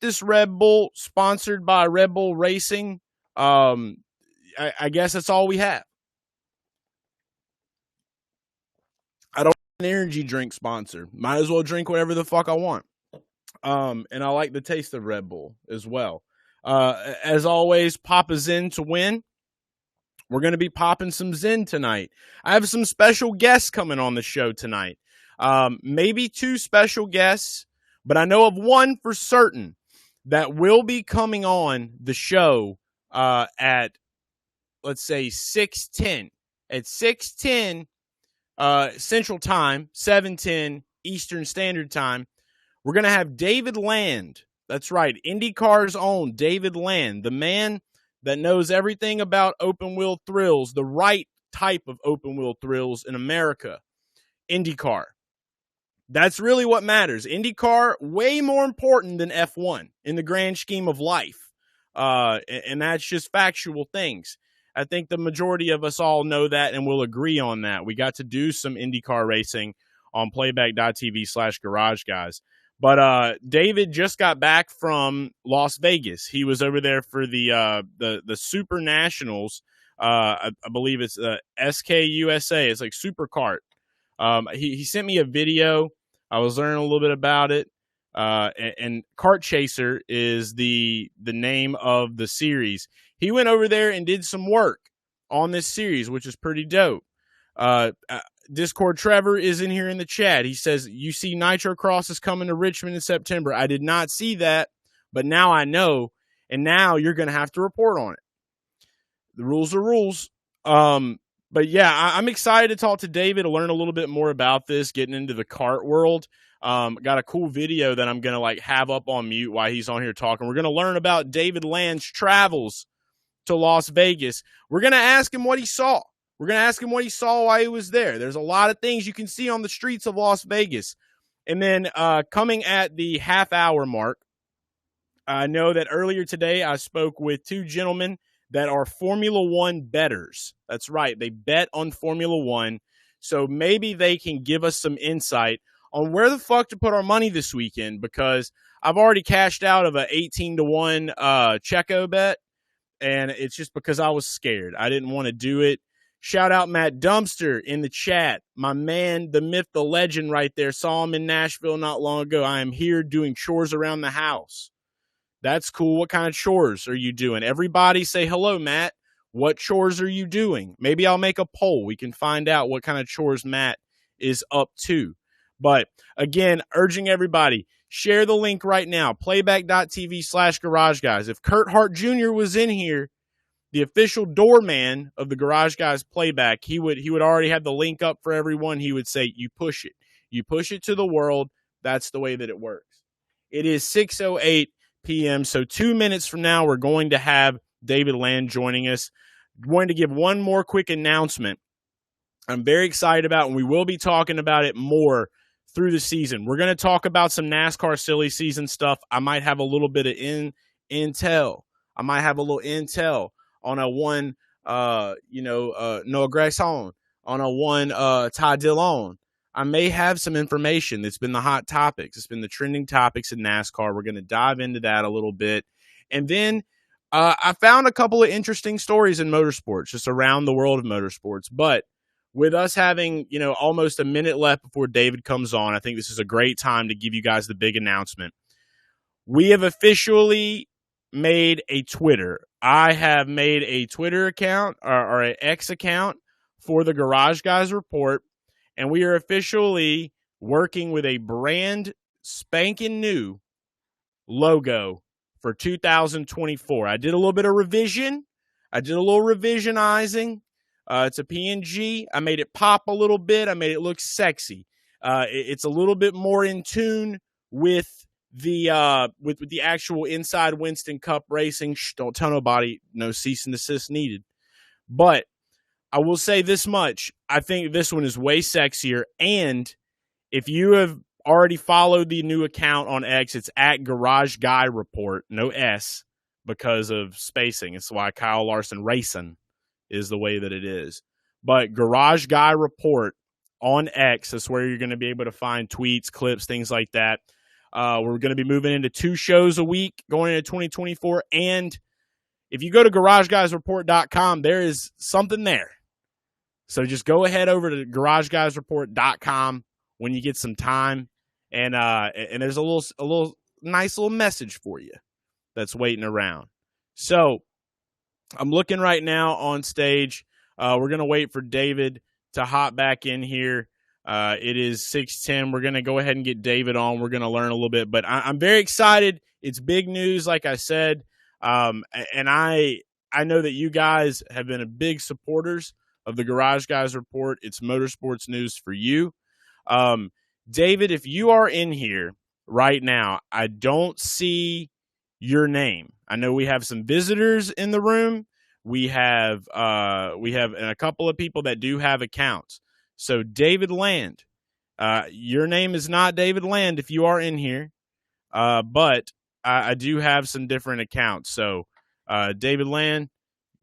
this Red Bull, sponsored by Red Bull Racing. I guess that's all we have. I don't have an energy drink sponsor. Might as well drink whatever the fuck I want. And I like the taste of Red Bull as well. As always, pop a Zen to win. We're going to be popping some Zen tonight. I have some special guests coming on the show tonight. Maybe 2 special guests, but I know of one for certain that will be coming on the show at, let's say, 6:10. At 6:10 Central Time, 7:10 Eastern Standard Time, we're going to have David Land. That's right, Indycar's own David Land, the man that knows everything about open-wheel thrills, the right type of open-wheel thrills in America. Indycar. That's really what matters. IndyCar, way more important than F1 in the grand scheme of life. And that's just factual things. I think the majority of us all know that and will agree on that. We got to do some IndyCar racing on playback.tv/garage guys. But David just got back from Las Vegas. He was over there for the SuperNationals. I believe it's SKUSA. It's like Superkart. He sent me a video. I was learning a little bit about it. And Kart Chaser is the name of the series. He went over there and did some work on this series, which is pretty dope. Discord Trevor is in here in the chat. He says, you see Nitro Cross is coming to Richmond in September. I did not see that, but now I know, and now you're going to have to report on it. The rules are rules. But yeah, I'm excited to talk to David to learn a little bit more about this, getting into the kart world. Got a cool video that I'm going to have up on mute while he's on here talking. We're going to learn about David Land's travels to Las Vegas. We're going to ask him what he saw. We're going to ask him what he saw while he was there. There's a lot of things you can see on the streets of Las Vegas. And then coming at the half-hour mark, I know that earlier today I spoke with 2 gentlemen that are Formula One bettors. That's right. They bet on Formula One. So maybe they can give us some insight on where the fuck to put our money this weekend, because I've already cashed out of a 18-1 Checo bet, and it's just because I was scared. I didn't want to do it. Shout out Matt Dumpster in the chat. My man, the myth, the legend right there. Saw him in Nashville not long ago. I am here doing chores around the house. That's cool. What kind of chores are you doing? Everybody say hello, Matt. What chores are you doing? Maybe I'll make a poll. We can find out what kind of chores Matt is up to. But again, urging everybody, share the link right now. Playback.tv/garage guys. If Kurt Hart Jr. was in here, the official doorman of the Garage Guys Playback, he would already have the link up for everyone. He would say, you push it. You push it to the world. That's the way that it works. It is 6:08 p.m., so 2 minutes from now, we're going to have David Land joining us. I'm going to give one more quick announcement I'm very excited about, and we will be talking about it more through the season. We're going to talk about some NASCAR silly season stuff. I might have a little bit of intel. I might have a little intel on a one, Noah Gragson, on a one, Ty Dillon. I may have some information that's been the hot topics. It's been the trending topics in NASCAR. We're going to dive into that a little bit. And then I found a couple of interesting stories in motorsports, just around the world of motorsports. But with us having, almost a minute left before David comes on, I think this is a great time to give you guys the big announcement. We have officially made a Twitter. I have made a Twitter account or an X account for the Garage Guys Report, and we are officially working with a brand spanking new logo for 2024. I did a little bit of revision. I did a little revisionizing. It's a PNG. I made it pop a little bit. I made it look sexy. It's a little bit more in tune with the actual inside Winston Cup racing. Don't tell nobody. No cease and desist needed. But I will say this much. I think this one is way sexier. And if you have already followed the new account on X, it's at Garage Guy Report. No S because of spacing. It's why Kyle Larson Racing is the way that it is. But Garage Guy Report on X, that's where you're going to be able to find tweets, clips, things like that. We're going to be moving into 2 shows a week going into 2024. And if you go to garageguysreport.com, there is something there. So just go ahead over to garageguysreport.com when you get some time. And there's a little nice little message for you that's waiting around. So I'm looking right now on stage. We're going to wait for David to hop back in here. It is 6:10. We're going to go ahead and get David on. We're going to learn a little bit, but I'm very excited. It's big news, like I said. And I know that you guys have been big supporters of the Garage Guys Report. It's motorsports news for you. David, if you are in here right now, I don't see your name. I know we have some visitors in the room. We have a couple of people that do have accounts. So David Land, your name is not David Land if you are in here, but I do have some different accounts. So David Land,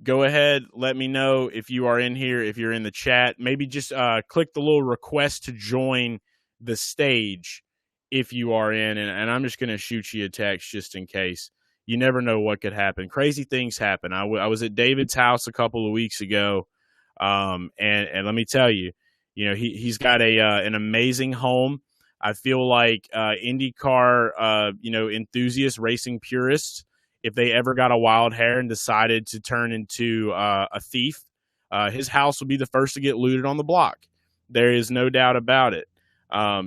go ahead, let me know if you are in here, if you're in the chat. Maybe just click the little request to join the stage if you are in, and I'm just going to shoot you a text just in case. You never know what could happen. Crazy things happen. I was at David's house a couple of weeks ago, and let me tell you, he's got an amazing home. I feel like IndyCar, enthusiasts, racing purists, if they ever got a wild hair and decided to turn into a thief, his house would be the first to get looted on the block. There is no doubt about it.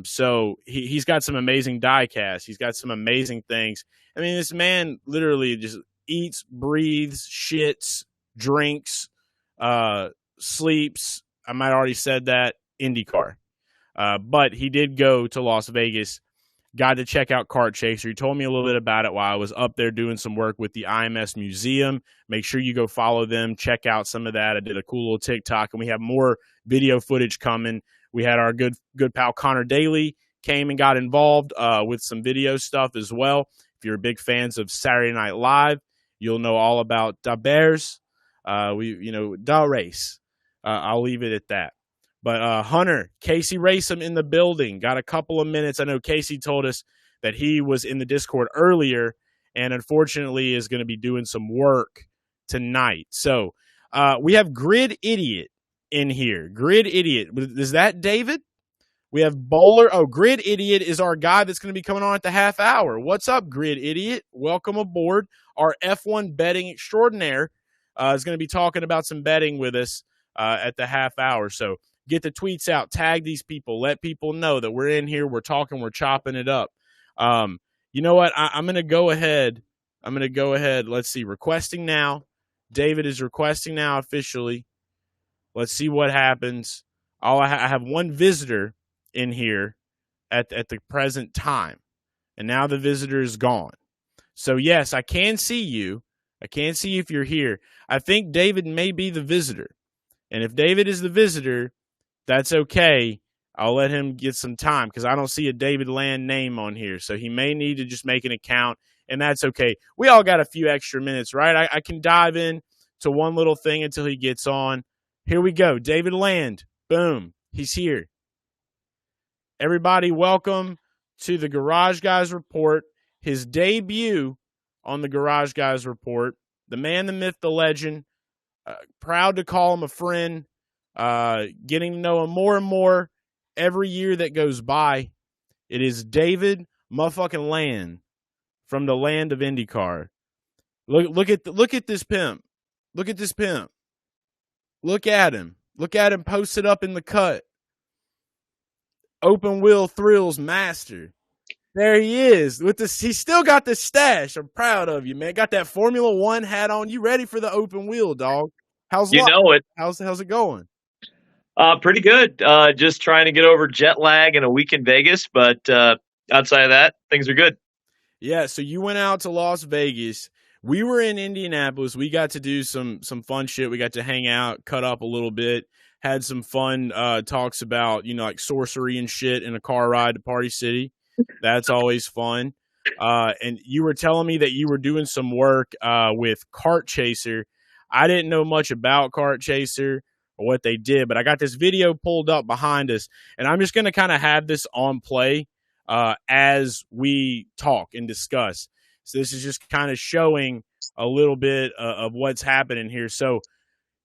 So he's got some amazing die casts. He's got some amazing things. I mean, this man literally just eats, breathes, shits, drinks, sleeps. I might already said that. IndyCar. But he did go to Las Vegas, got to check out Kart Chaser. He told me a little bit about it while I was up there doing some work with the IMS Museum. Make sure you go follow them, check out some of that. I did a cool little TikTok, and we have more video footage coming. We had our good pal Connor Daly came and got involved with some video stuff as well. If you're big fans of Saturday Night Live, you'll know all about Da Bears. Da Race. I'll leave it at that. But Hunter, Casey Racem in the building. Got a couple of minutes. I know Casey told us that he was in the Discord earlier and unfortunately is going to be doing some work tonight. So we have GridIdiot in here. GridIdiot. Is that David? We have Bowler. Oh, GridIdiot is our guy that's going to be coming on at the half hour. What's up, GridIdiot? Welcome aboard. Our F1 betting extraordinaire is going to be talking about some betting with us at the half hour. So get the tweets out, tag these people, let people know that we're in here, we're talking, we're chopping it up. You know what? I'm going to go ahead. Let's see. Requesting now. David is requesting now officially. Let's see what happens. I have one visitor in here at the present time, and now the visitor is gone. So, yes, I can see you. I can see if you're here. I think David may be the visitor. And if David is the visitor, that's okay. I'll let him get some time because I don't see a David Land name on here. So he may need to just make an account, and that's okay. We all got a few extra minutes, right? I can dive in to one little thing until he gets on. Here we go. David Land. Boom. He's here. Everybody, welcome to the Garage Guys Report. His debut on the Garage Guys Report. The man, the myth, the legend. Proud to call him a friend. Getting to know him more and more every year that goes by. It is David motherfucking Land from the land of IndyCar. Look at this pimp. Look at this pimp. Look at him. Look at him posted up in the cut. Open wheel thrills master. There he is. He's still got the stash. I'm proud of you, man. Got that Formula One hat on. You ready for the open wheel, dog? How's it? How's it going? Pretty good. Just trying to get over jet lag and a week in Vegas, but outside of that, things are good. Yeah, so you went out to Las Vegas. We were in Indianapolis. We got to do some fun shit. We got to hang out, cut up a little bit, had some fun talks about, like sorcery and shit in a car ride to Party City. That's always fun. And you were telling me that you were doing some work with Kart Chaser. I didn't know much about Kart Chaser or what they did, but I got this video pulled up behind us, and I'm just going to kind of have this on play as we talk and discuss. So this is just kind of showing a little bit of what's happening here. So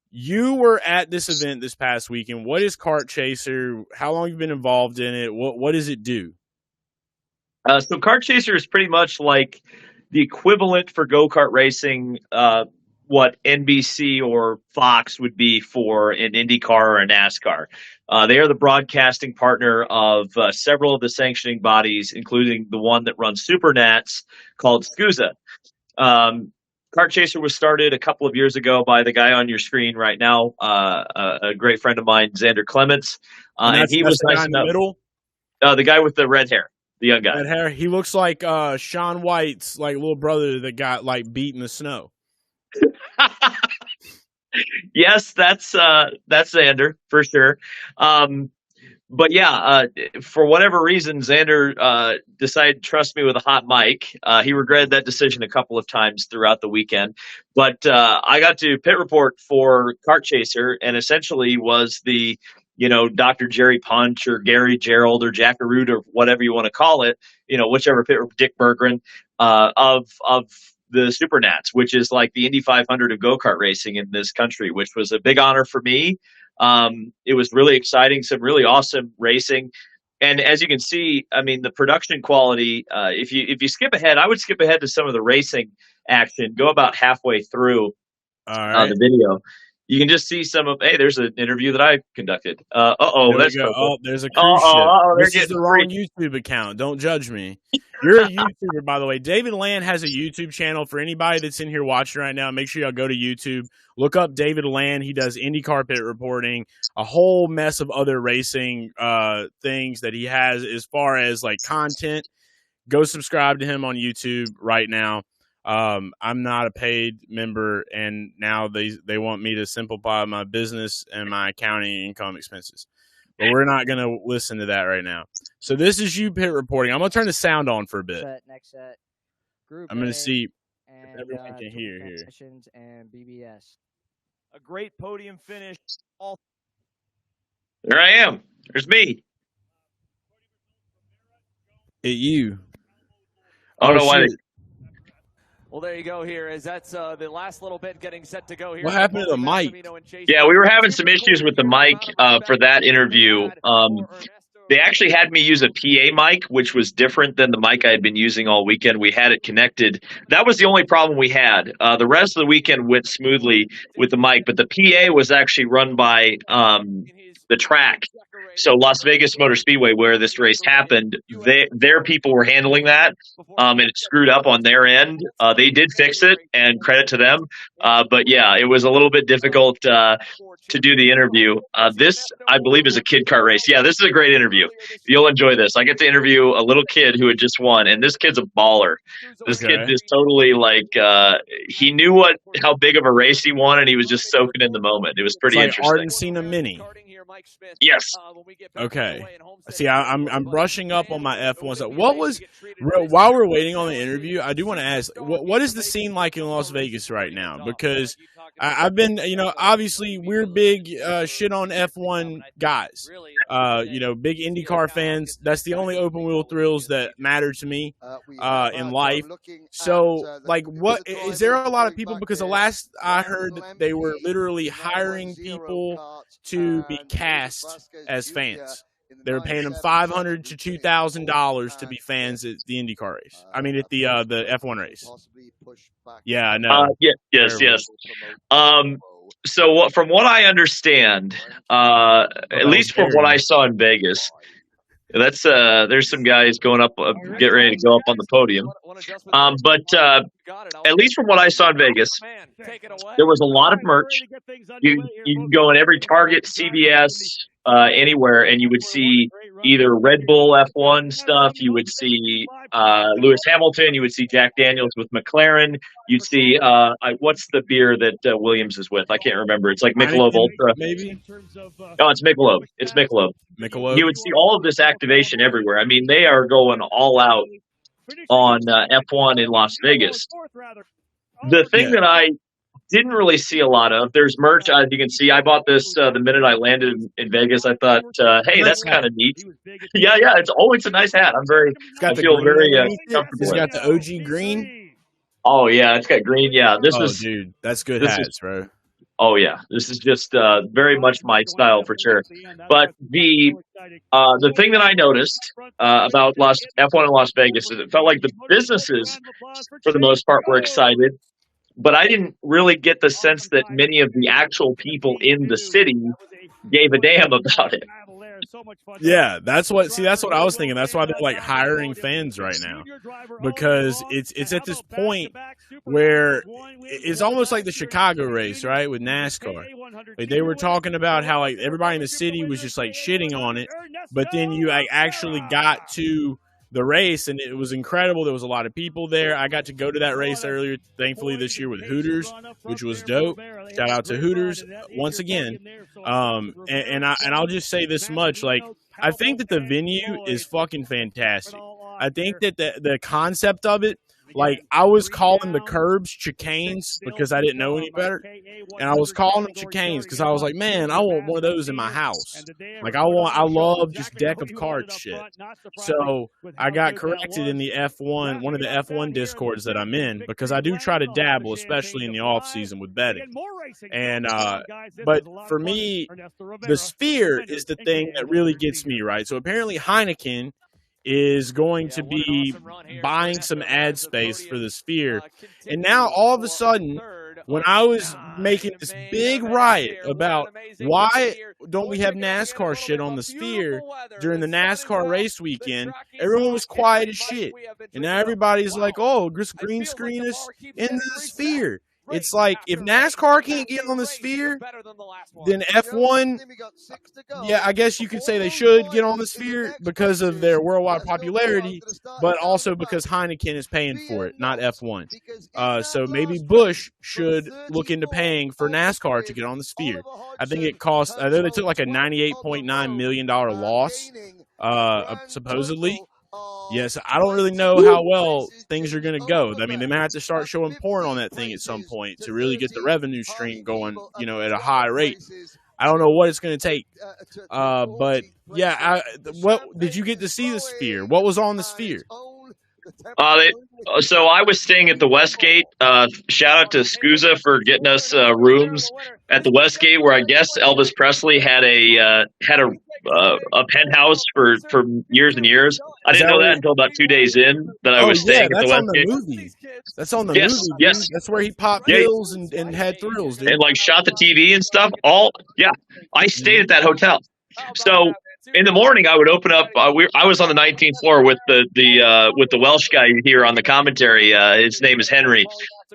you were at this event this past weekend. What is Kart Chaser? How long have you been involved in it? What does it do? So Kart Chaser is pretty much like the equivalent for go-kart racing, what NBC or Fox would be for an Indycar or a NASCAR. They are the broadcasting partner of several of the sanctioning bodies, including the one that runs SuperNats called SKUSA. Kart Chaser was started a couple of years ago by the guy on your screen right now, a great friend of mine, Xander Clements. And he was nice enough. The guy with the red hair. The young guy. Red hair. He looks like Shaun White's little brother that got beat in the snow. Yes, that's Xander for sure. But yeah, for whatever reason, Xander decided to trust me with a hot mic. He regretted that decision a couple of times throughout the weekend. But I got to pit report for Kart Chaser, and essentially was the Dr. Jerry Punch or Gary Gerald or Jackaroot or whatever you want to call it, whichever pit, Dick Berggren, of the SuperNats, which is like the Indy 500 of go-kart racing in this country, which was a big honor for me. It was really exciting, some really awesome racing. And as you can see, I mean, the production quality, if you skip ahead, I would skip ahead to some of the racing action, go about halfway through the video. You can just see some of, hey, there's an interview that I conducted. That's cool. Oh, there's a cruise ship. This is the wrong YouTube account. Don't judge me. You're a YouTuber, by the way. David Land has a YouTube channel. For anybody that's in here watching right now, make sure y'all go to YouTube. Look up David Land. He does IndyCar pit reporting, a whole mess of other racing things that he has as far as content. Go subscribe to him on YouTube right now. I'm not a paid member, and now they want me to simplify my business and my accounting income expenses. But we're not going to listen to that right now. So this is you pit reporting. I'm going to turn the sound on for a bit. Next set. Group I'm going to see if everyone can hear here. And BBS. A great podium finish. There I am. There's me. You. I don't know why. Well, there you go here, as that's the last little bit getting set to go here. What happened to the mic? Yeah, we were having some issues with the mic for that interview. They actually had me use a PA mic, which was different than the mic I had been using all weekend. We had it connected. That was the only problem we had. The rest of the weekend went smoothly with the mic, but the PA was actually run by the track. So Las Vegas Motor Speedway, where this race happened, their people were handling that, and it screwed up on their end. They did fix it, and credit to them. But yeah, it was a little bit difficult to do the interview. This, I believe, is a kid kart race. Yeah, this is a great interview. You'll enjoy this. I get to interview a little kid who had just won, and this kid's a baller. This kid is totally he knew how big of a race he won, and he was just soaking in the moment. It was pretty interesting. Arden Cena Mini. Yes. Okay. See, I'm brushing up on my F1 stuff. While we're waiting on the interview, I do want to ask, what is the scene like in Las Vegas right now? Because I've been, obviously we're big shit on F1 guys. Big IndyCar fans. That's the only open wheel thrills that matter to me in life. So, what is there a lot of people? Because the last I heard, that they were literally hiring people to be cast as fans. They were paying them $500 to $2,000 to be fans at the IndyCar race. I mean, at the F1 race. Yeah, I know. Yes. So from what I understand, at least from what I saw in Vegas, that's there's some guys going up, get ready to go up on the podium. But at least from what I saw in Vegas, there was a lot of merch. You can go in every Target, CVS, anywhere, and you would see either Red Bull F1 stuff. You would see Lewis Hamilton. You would see Jack Daniels with McLaren. You'd see what's the beer that Williams is with? I can't remember. It's like Michelob Ultra. Maybe. Oh, it's Michelob. It's Michelob. You would see all of this activation everywhere. I mean, they are going all out on F1 in Las Vegas. The thing that didn't really see a lot of. There's merch, as you can see. I bought this the minute I landed in Vegas. I thought, hey, that's kind of neat. Yeah, it's a nice hat. I feel very comfortable. It's got the OG green. Oh yeah, it's got green. Yeah, dude, that's good hats, bro. Oh yeah, this is just very much my style for sure. But the thing that I noticed about F1 in Las Vegas is it felt like the businesses, for the most part, were excited, but I didn't really get the sense that many of the actual people in the city gave a damn about it. Yeah, that's what I was thinking. That's why they're like hiring fans right now, because it's at this point where it's almost like the Chicago race, right, with NASCAR. Like they were talking about how like everybody in the city was just like shitting on it, but then you like actually got to the race and it was incredible. There was a lot of people there. I got to go to that race earlier, thankfully this year with Hooters, which was dope. Shout out to Hooters once again. And I'll just say this much, like I think that the venue is fucking fantastic. I think that the concept of it, like I was calling the curbs chicanes because I didn't know any better, and I was calling them chicanes because I was like, man, I want one of those in my house. Like I love just deck of cards shit. So I got corrected in the F1, one of the F1 discords that I'm in, because I do try to dabble, especially in the off season with betting. And but for me, the Sphere is the thing that really gets me, right. So apparently Heineken is going to be buying some ad space for the Sphere. And now all of a sudden, when I was making this big riot about why don't we have NASCAR shit on the Sphere during the NASCAR race weekend, everyone was quiet as shit. And now everybody's like, oh, just green screen us in the Sphere. It's like, if NASCAR can't get on the Sphere, then F1, yeah, I guess you could say they should get on the Sphere because of their worldwide popularity, but also because Heineken is paying for it, not F1. So maybe Busch should look into paying for NASCAR to get on the Sphere. I think it cost, I know they took like a $98.9 million loss, supposedly. Yes, I don't really know how well things are going to go. I mean, they may have to start showing porn on that thing at some point to really get the revenue stream going, at a high rate. I don't know what it's going to take. But yeah, what did you get to see the Sphere? What was on the Sphere? So I was staying at the Westgate. Shout out to SKUSA for getting us rooms at the Westgate, where I guess Elvis Presley had a penthouse for years and years. I didn't know that until about 2 days in that I was staying at the Westgate. That's on the movie. Yes. That's where he popped pills and had thrills, dude. And like shot the TV and stuff. I stayed at that hotel. So in the morning, I would open up. I was on the 19th floor with the Welsh guy here on the commentary. His name is Henry.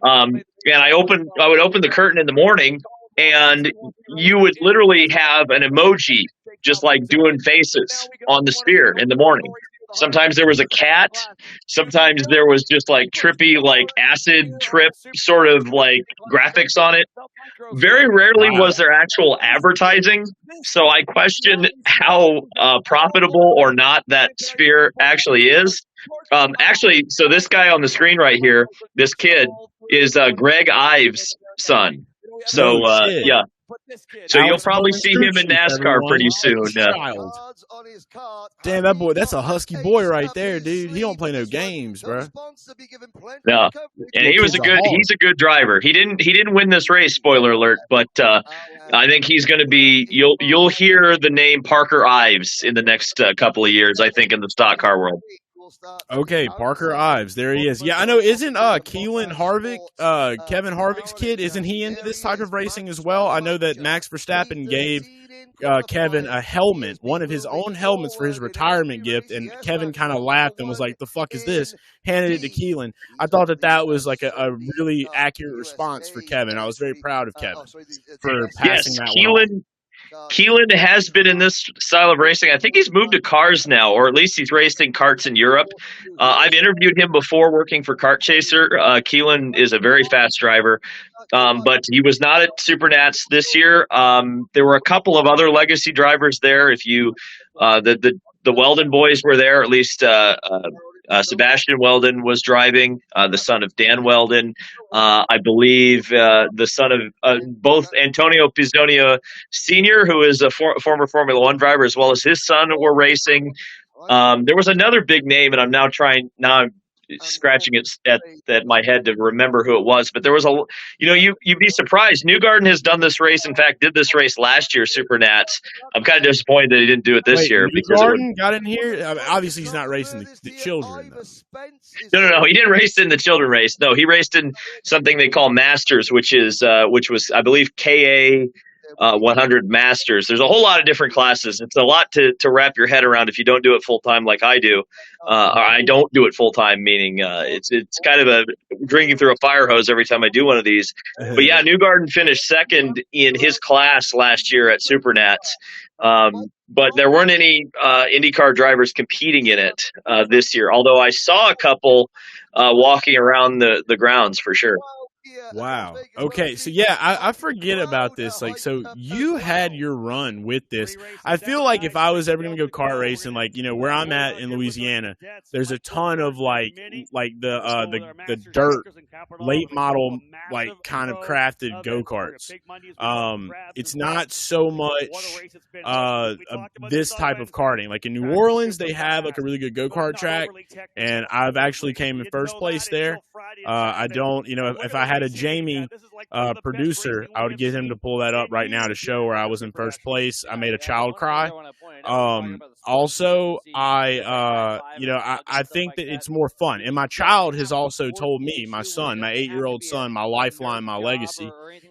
And I would open the curtain in the morning, and you would literally have an emoji just like doing faces on the Sphere in the morning. Sometimes there was a cat. Sometimes there was just like trippy, like acid trip sort of like graphics on it. Very rarely was there actual advertising. So I questioned how profitable or not that Sphere actually is. So this guy on the screen right here, this kid, is Greg Ives' son. So yeah. So you'll probably see him in NASCAR pretty soon. Damn, that boy, that's a husky boy right there, dude. He don't play no games, bro. Yeah, and he's a good driver. He didn't win this race, spoiler alert, but I think he's going to be. You'll hear the name Parker Ives in the next couple of years, I think, in the stock car world. Okay, Parker Ives, there he is. Yeah, I know. Isn't Keelan Harvick, Kevin Harvick's kid? Isn't he into this type of racing as well? I know that Max Verstappen gave Kevin a helmet, one of his own helmets for his retirement gift, and Kevin kind of laughed and was like, "The fuck is this?" Handed it to Keelan. I thought that was like a really accurate response for Kevin. I was very proud of Kevin for passing that one on. Keelan has been in this style of racing. I think he's moved to cars now, or at least he's racing karts in Europe. I've interviewed him before working for Kart Chaser. Keelan is a very fast driver, but he was not at SuperNats this year. There were a couple of other legacy drivers there. If you, the Weldon boys were there, at least Sebastian Weldon was driving, the son of Dan Weldon. I believe the son of both Antonio Pizzonia Sr., who is a former Formula One driver, as well as his son were racing. There was another big name, and I'm scratching it at my head to remember who it was, but there was you'd be surprised. Newgarden has done this race. In fact, did this race last year, Supernats. I'm kind of disappointed that he didn't do it this year. Newgarden got in here. I mean, obviously, he's not racing the children. No. He didn't race in the children race. No, he raced in something they call Masters, which was, I believe, KA 100 Masters. There's a whole lot of different classes. It's a lot to wrap your head around if you don't do it full time like I do. Or I don't do it full time, meaning it's kind of a drinking through a fire hose every time I do one of these. But yeah, Newgarden finished second in his class last year at Supernats. But there weren't any IndyCar drivers competing in it this year, although I saw a couple walking around the grounds for sure. Wow. Okay. So yeah, I forget about this. Like, so you had your run with this. I feel like if I was ever going to go kart racing, like, where I'm at in Louisiana, there's a ton of like the dirt late model, like kind of crafted go-karts. It's not so much this type of karting. Like in New Orleans, they have like a really good go-kart track, and I've actually came in first place there. I don't, if I had a Jamie producer, I would get him to pull that up right now to show where I was in first place. I made a child cry. Also, I think that it's more fun. And my child has also told me, my son, my 8-year-old son, my lifeline, my legacy,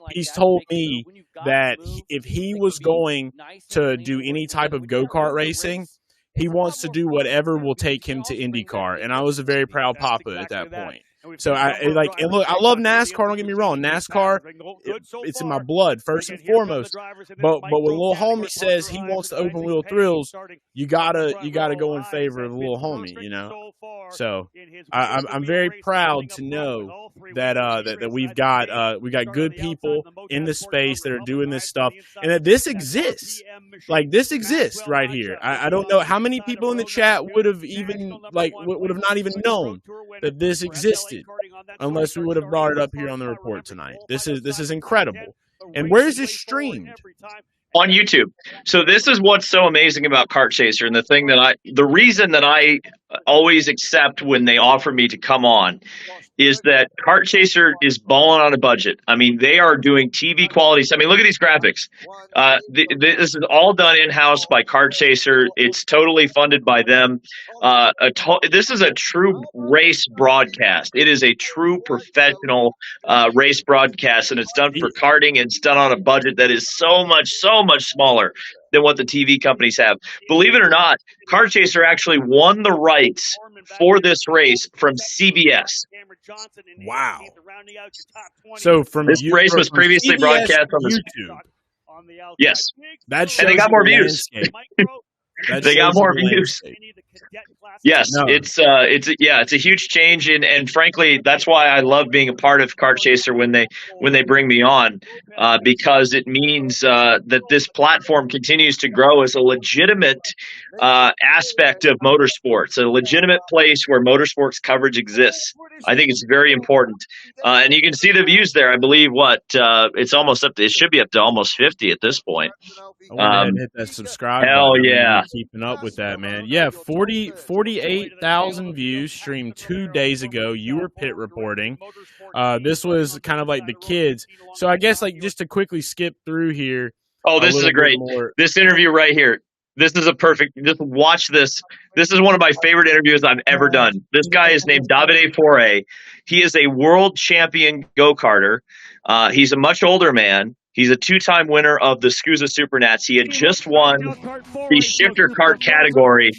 he's told me that if he was going to do any type of go-kart racing, he wants to do whatever will take him to IndyCar. And I was a very proud papa at that point. So and look, I love NASCAR. Don't get me wrong. NASCAR, it's in my blood first and foremost. But when little homie says he wants the open wheel thrills, you gotta go in favor of the little homie, So I'm very proud to know that we've got good people in the space that are doing this stuff, and that this exists. Like this exists right here. I don't know how many people in the chat would have even would have not even known that this existed unless we would have brought it up here on the report tonight. This is incredible. And where is this streamed? On YouTube. So this is what's so amazing about Kart Chaser, and the reason that I always accept when they offer me to come on is that Kart Chaser is balling on a budget. I mean, they are doing TV quality. I mean, look at these graphics. This is all done in-house by Kart Chaser. It's totally funded by them. This is a true race broadcast. It is a true professional race broadcast, and it's done for karting, and it's done on a budget that is so much smaller than what the TV companies have. Believe it or not, Kart Chaser actually won the rights for this race from CBS. Wow. So this race was previously broadcast on YouTube. Yes. And they got more views. They got more views. Yes, no. It's a huge change, and frankly, that's why I love being a part of Kart Chaser when they bring me on, because it means that this platform continues to grow as a legitimate aspect of motorsports, a legitimate place where motorsports coverage exists. I think it's very important, and you can see the views there. I believe it's almost up to, it should be up to almost 50 at this point. I went ahead and hit that subscribe hell button. Yeah. Keeping up with that, man. Yeah, 48,000 views streamed 2 days ago. You were pit reporting. This was kind of like the kids. So I guess just to quickly skip through here. Oh, this is this interview right here. This is just watch this. This is one of my favorite interviews I've ever done. This guy is named Davide Porre. He is a world champion go-karter. He's a much older man. He's a 2-time winner of the SKUSA SuperNats. He had just won the shifter kart category,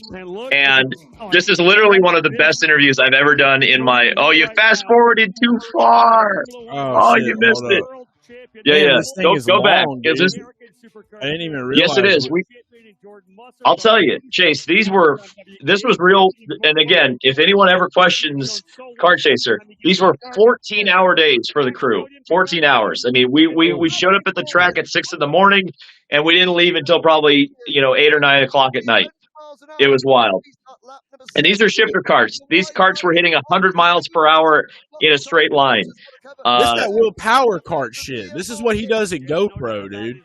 and this is literally one of the best interviews I've ever done in my. Oh, you fast forwarded too far. Oh, you missed it. Yeah. Go back. I didn't even realize. Yes, it is. I'll tell you, Chase. This was real. And again, if anyone ever questions Kart Chaser, these were 14-hour days for the crew. 14 hours. I mean, we showed up at the track at 6 a.m, and we didn't leave until probably 8 or 9 o'clock at night. It was wild. And these are shifter carts. These carts were hitting 100 miles per hour in a straight line. This is that Will Power kart shit. This is what he does at GoPro, dude.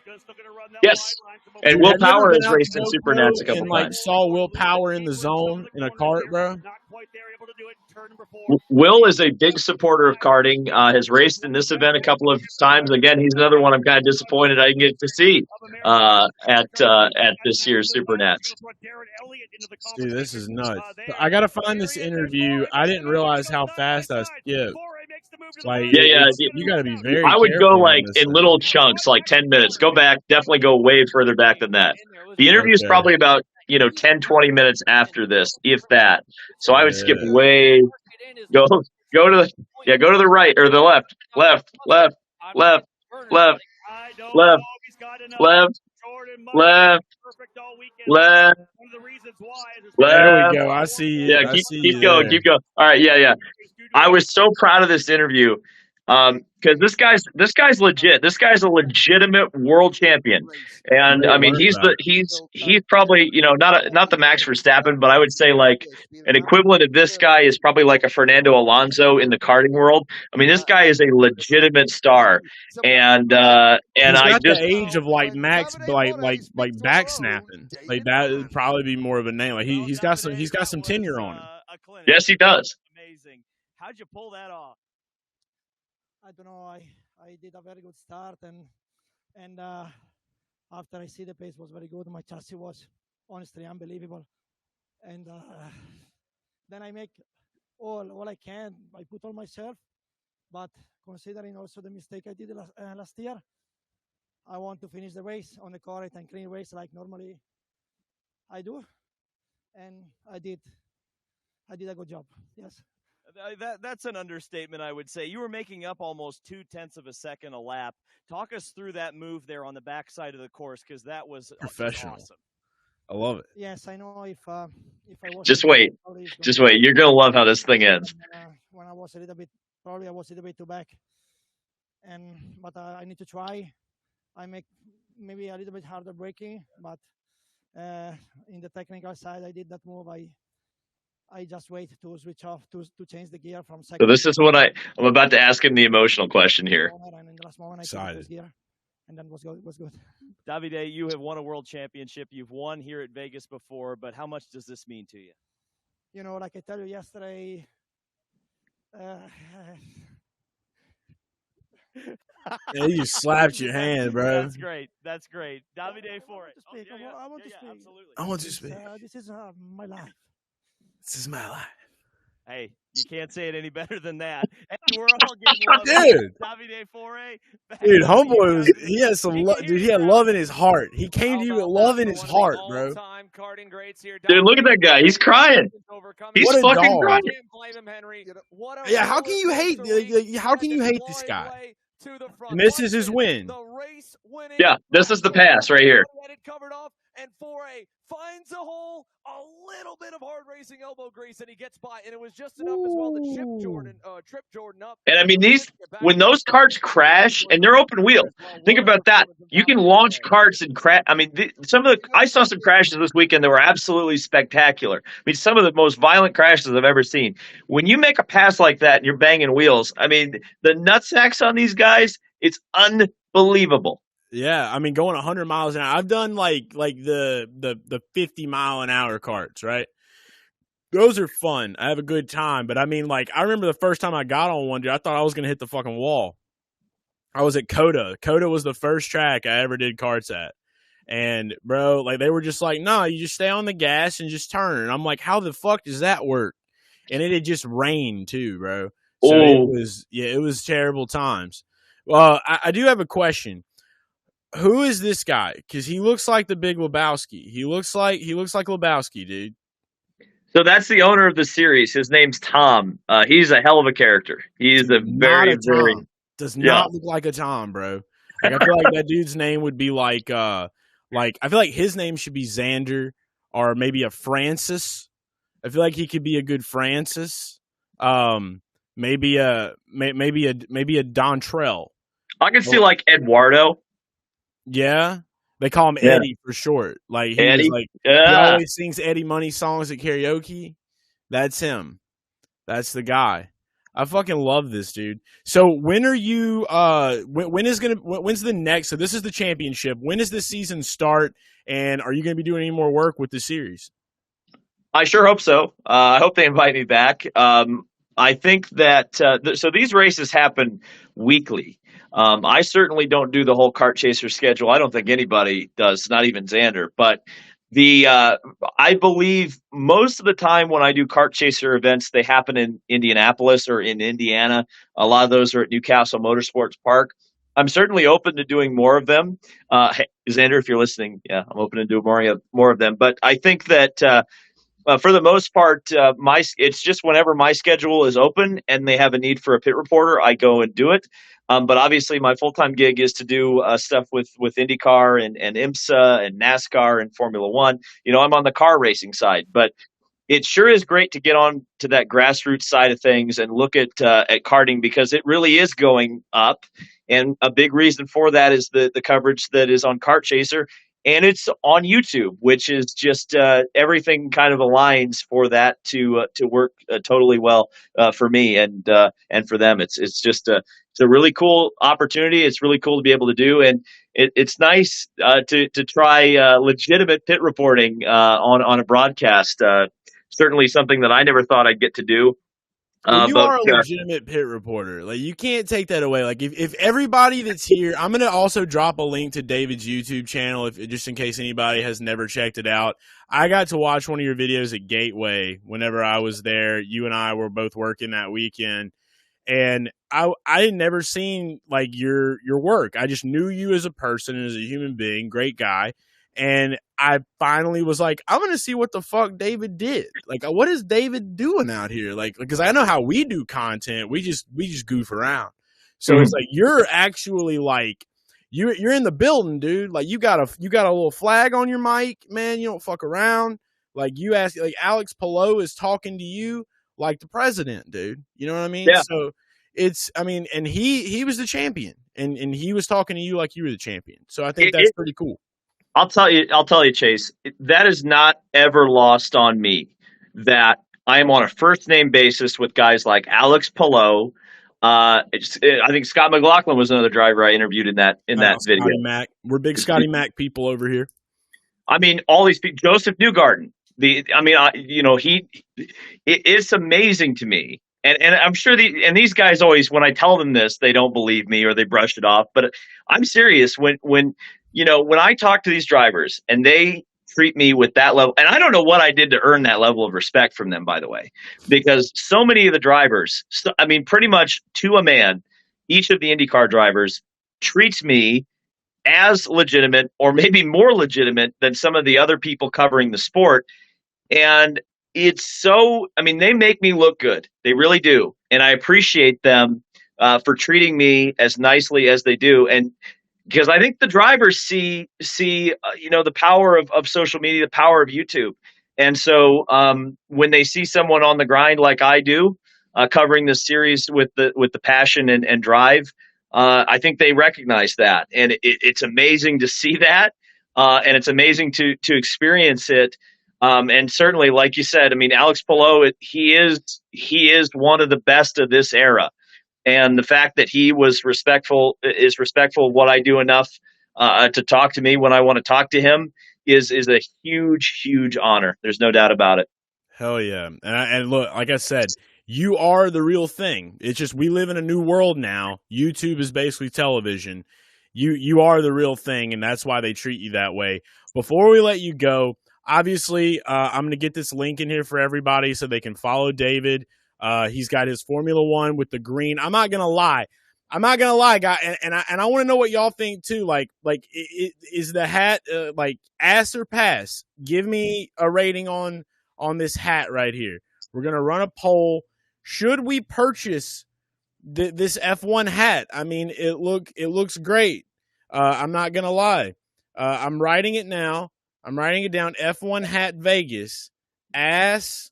Yes. And Dude, Will have you ever Power been has out raced to in GoPro SuperNats a couple and times. saw Will Power in the zone in a cart, bro? Will is a big supporter of karting, has raced in this event a couple of times. Again, he's another one I'm kind of disappointed I didn't get to see at this year's SuperNats. Dude, this is nuts. I gotta find this interview. I didn't realize how fast I skipped. Like, Yeah. you gotta be very. I would go careful like on this in thing. little chunks, like 10 minutes. Go back, definitely go way further back than that. The interview is Okay. probably about 10, 20 minutes after this, if that. So I would skip way. Go to the right or the left, left, left, left, left, left, left, left, left. There we go. I see you. Yeah, I see keep you going, there. keep going. All right, yeah. I was so proud of this interview because this guy's legit. This guy's a legitimate world champion, and I mean he's probably not the Max Verstappen, but I would say like an equivalent of this guy is probably like a Fernando Alonso in the karting world. I mean this guy is a legitimate star, and He's I got just the age of like Max, like back snapping. Like that would probably be more of a name. Like he's got some tenure on him. Yes, he does. Amazing. How'd you pull that off? I don't know. I did a very good start, and after I see the pace was very good, my chassis was honestly unbelievable, and then I make all I can. I put all myself, but considering also the mistake I did last year, I want to finish the race on the correct and clean race like normally I do, and I did a good job. Yes. That's an understatement, I would say. You were making up almost 0.2 of a second a lap. Talk us through that move there on the backside of the course, because that was Professional. Awesome. I love it. Yes, I know. If I was Just wait. You're gonna love how this thing ends. When I was a little bit too back, but I need to try. I make maybe a little bit harder braking, but in the technical side, I did that move. I just wait to switch off to change the gear from second. So this is what I'm about to ask him the emotional question here. And in the last moment, I changed gear, and then was good. Davide, you have won a world championship. You've won here at Vegas before, but how much does this mean to you? You know, like I tell you yesterday. Yeah, you slapped your hand, bro. That's great. Davide for it. I want to speak. Absolutely. I want to speak. This is my life. This is my life. Hey, you can't say it any better than that. And we're all getting love. Dude. Davide Foray. Dude, homeboy he had some love. Dude, he had love in his heart. He came to you with love in his heart, bro. Dude, look at that guy. He's crying. He's fucking crying. Yeah, how can you hate? How can you hate this guy? And this is his win. Yeah, this is the pass right here. And Foray finds a hole, a little bit of hard racing elbow grease, and he gets by. And it was just enough as well to trip Jordan up. And I mean, when those carts crash and they're open wheel, think about that. You can launch carts and crash. I mean, I saw some crashes this weekend that were absolutely spectacular. I mean, some of the most violent crashes I've ever seen. When you make a pass like that and you're banging wheels, I mean, the nutsacks on these guys, it's unbelievable. Yeah, I mean, going 100 miles an hour. I've done like the 50-mile-an-hour carts, right? Those are fun. I have a good time. But I mean, like, I remember the first time I got on one, dude, I thought I was gonna hit the fucking wall. I was at Coda. Coda was the first track I ever did karts at. And bro, like, they were just like, no, you just stay on the gas and just turn. And I'm like, how the fuck does that work? And it had just rained too, bro. So it was terrible times. Well, I do have a question. Who is this guy? Because he looks like the Big Lebowski. He looks like Lebowski, dude. So that's the owner of the series. His name's Tom. He's a hell of a character. He is does not look like a Tom, bro. Like, I feel like that dude's name would be like I feel like his name should be Xander or maybe a Francis. I feel like he could be a good Francis. Maybe a Dontrell. I can see like Eduardo. Yeah. They call him Yeah. Eddie for short. Like he Eddie? was like he Yeah. always sings Eddie Money songs at karaoke. That's him. That's the guy. I fucking love this dude. So when are you when's the next, so this is the championship. When does this season start, and are you gonna be doing any more work with the series? I sure hope so. I hope they invite me back. I think that so these races happen weekly. I certainly don't do the whole kart chaser schedule. I don't think anybody does, not even Xander. But I believe most of the time when I do kart chaser events, they happen in Indianapolis or in Indiana. A lot of those are at Newcastle Motorsports Park. I'm certainly open to doing more of them. Hey, Xander, if you're listening, yeah, I'm open to do more of them. But I think that. For the most part, it's just whenever my schedule is open and they have a need for a pit reporter, I go and do it. But obviously, my full time gig is to do stuff with IndyCar and IMSA and NASCAR and Formula One. I'm on the car racing side, but it sure is great to get on to that grassroots side of things and look at karting, because it really is going up. And a big reason for that is the coverage that is on Kart Chaser, and it's on YouTube, which is just everything kind of aligns for that to work totally well for me and for them. It's just it's a really cool opportunity. It's really cool to be able to do, and it's nice to try legitimate pit reporting on a broadcast. Certainly something that I never thought I'd get to do. Well, you But are a legitimate pit reporter. Like, you can't take that away. Like, if everybody that's here, I'm going to also drop a link to David's YouTube channel, just in case anybody has never checked it out. I got to watch one of your videos at Gateway whenever I was there. You and I were both working that weekend. And I had never seen like your work. I just knew you as a person and as a human being, great guy. And I finally was like, I'm going to see what the fuck David did. Like, what is David doing out here? Like, because I know how we do content. We just goof around. So It's like, you're actually like, you're in the building, dude. Like, you got a little flag on your mic, man. You don't fuck around. Like, you ask, like, Alex Palou is talking to you like the president, dude. You know what I mean? Yeah. So and he was the champion, and he was talking to you like you were the champion. So I think that's pretty cool. I'll tell you, Chase, that is not ever lost on me that I am on a first name basis with guys like Alex Palou. I think Scott McLaughlin was another driver I interviewed in that video. Scotty Mac. We're big Scotty Mac people over here. I mean, all these people, Joseph Newgarden. It's amazing to me. And I'm sure these guys always, when I tell them this, they don't believe me or they brush it off. But I'm serious when I talk to these drivers and they treat me with that level, and I don't know what I did to earn that level of respect from them, by the way, because so many of the drivers, pretty much to a man, each of the IndyCar drivers treats me as legitimate or maybe more legitimate than some of the other people covering the sport. And it's so, they make me look good. They really do. And I appreciate them for treating me as nicely as they do. And because I think the drivers see the power of social media, the power of YouTube. And so when they see someone on the grind like I do, covering this series with the passion and drive, I think they recognize that. And it's amazing to see that. And it's amazing to experience it. And certainly, like you said, Alex Palou, he is one of the best of this era. And the fact that he is respectful of what I do enough to talk to me when I want to talk to him is a huge, huge honor. There's no doubt about it. Hell yeah. And look, like I said, you are the real thing. It's just, we live in a new world now. YouTube is basically television. You are the real thing, and that's why they treat you that way. Before we let you go, obviously, I'm going to get this link in here for everybody so they can follow David. He's got his Formula One with the green. I'm not gonna lie, guy, and I want to know what y'all think too. Like, is the hat like ass or pass? Give me a rating on this hat right here. We're gonna run a poll. Should we purchase this F1 hat? It looks great. I'm not gonna lie. I'm writing it now. I'm writing it down. F1 hat Vegas. Ass.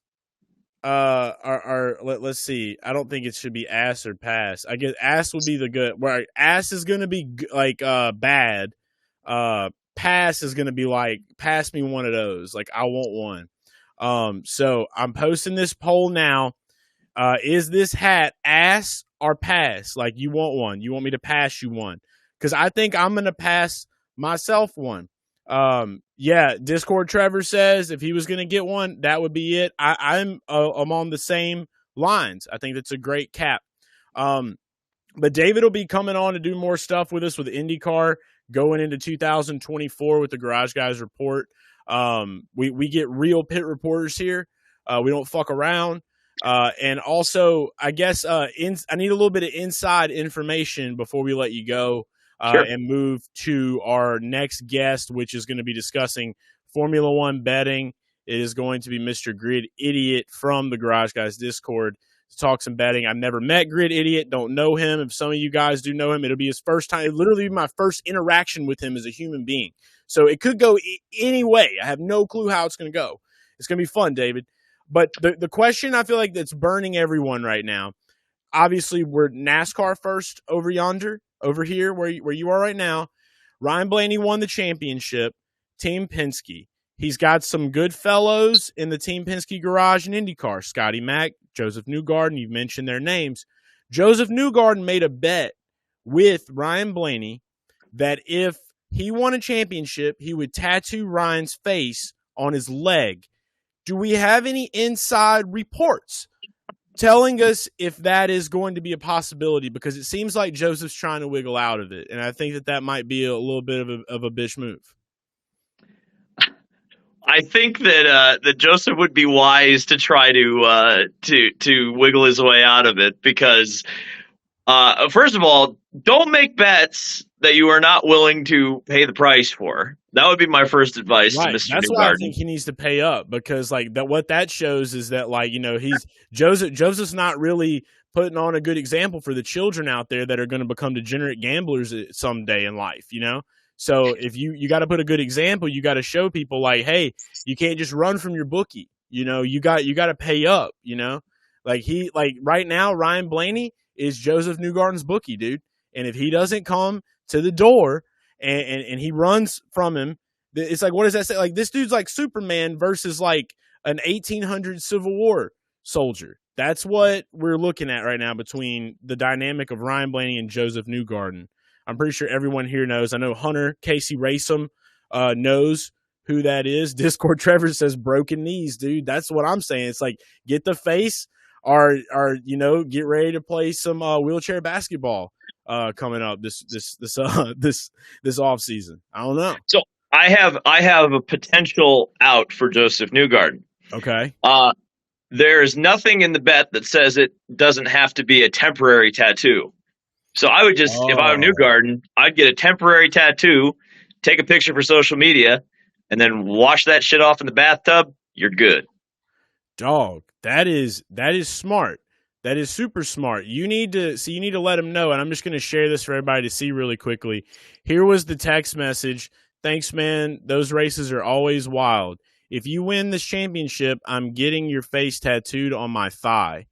Let's see. I don't think it should be ass or pass. I guess ass would be the good. Where ass is gonna be like bad. pass is going to be like, pass me one of those. Like, I want one. So I'm posting this poll now. Is this hat ass or pass? Like, you want one? You want me to pass you one? Because I think I'm going to pass myself one. Yeah, Discord Trevor says if he was going to get one, that would be it. I'm on the same lines. I think that's a great cap. But David will be coming on to do more stuff with us with IndyCar going into 2024 with the Garage Guys report. We get real pit reporters here. We don't fuck around. And also, I guess I need a little bit of inside information before we let you go and move to our next guest, which is going to be discussing Formula One betting. It is going to be Mr. GridIdiot from the Garage Guys Discord to talk some betting. I've never met GridIdiot, don't know him. If some of you guys do know him, it'll be his first time. It'll literally be my first interaction with him as a human being. So it could go any way. I have no clue how it's going to go. It's going to be fun, David. But the question I feel like that's burning everyone right now, obviously we're NASCAR first over yonder, over here where you are right now. Ryan Blaney won the championship, Team Penske. He's got some good fellows in the Team Penske garage and IndyCar. Scotty Mack, Joseph Newgarden, you've mentioned their names. Joseph Newgarden made a bet with Ryan Blaney that if he won a championship, he would tattoo Ryan's face on his leg. Do we have any inside reports telling us if that is going to be a possibility? Because it seems like Joseph's trying to wiggle out of it, and I think that might be a little bit of a bitch move. I think that Joseph would be wise to try to wiggle his way out of it because, first of all, don't make bets that you are not willing to pay the price for. That would be my first advice to Mr. That's Newgarden. why I think he needs to pay up because what that shows is that he's Joseph's not really putting on a good example for the children out there that are going to become degenerate gamblers someday in life, So if you got to put a good example, you got to show people like, hey, you can't just run from your bookie. You got to pay up. Right now, Ryan Blaney is Joseph Newgarden's bookie, dude. And if he doesn't come to the door and he runs from him, it's like, what does that say? Like, this dude's like Superman versus like an 1800 Civil War soldier. That's what we're looking at right now between the dynamic of Ryan Blaney and Joseph Newgarden. I'm pretty sure everyone here knows. I know Hunter, Casey Racem knows who that is. Discord Trevor says broken knees, dude. That's what I'm saying. It's like, get the face or get ready to play some wheelchair basketball coming up this off season. I don't know. So I have a potential out for Joseph Newgarden. Okay. There's nothing in the bet that says it doesn't have to be a temporary tattoo. So I would just, if I were Newgarden, I'd get a temporary tattoo, take a picture for social media, and then wash that shit off in the bathtub. You're good. Dog, that is smart. That is super smart. You need to let him know, and I'm just going to share this for everybody to see really quickly. Here was the text message. Thanks, man. Those races are always wild. If you win this championship, I'm getting your face tattooed on my thigh.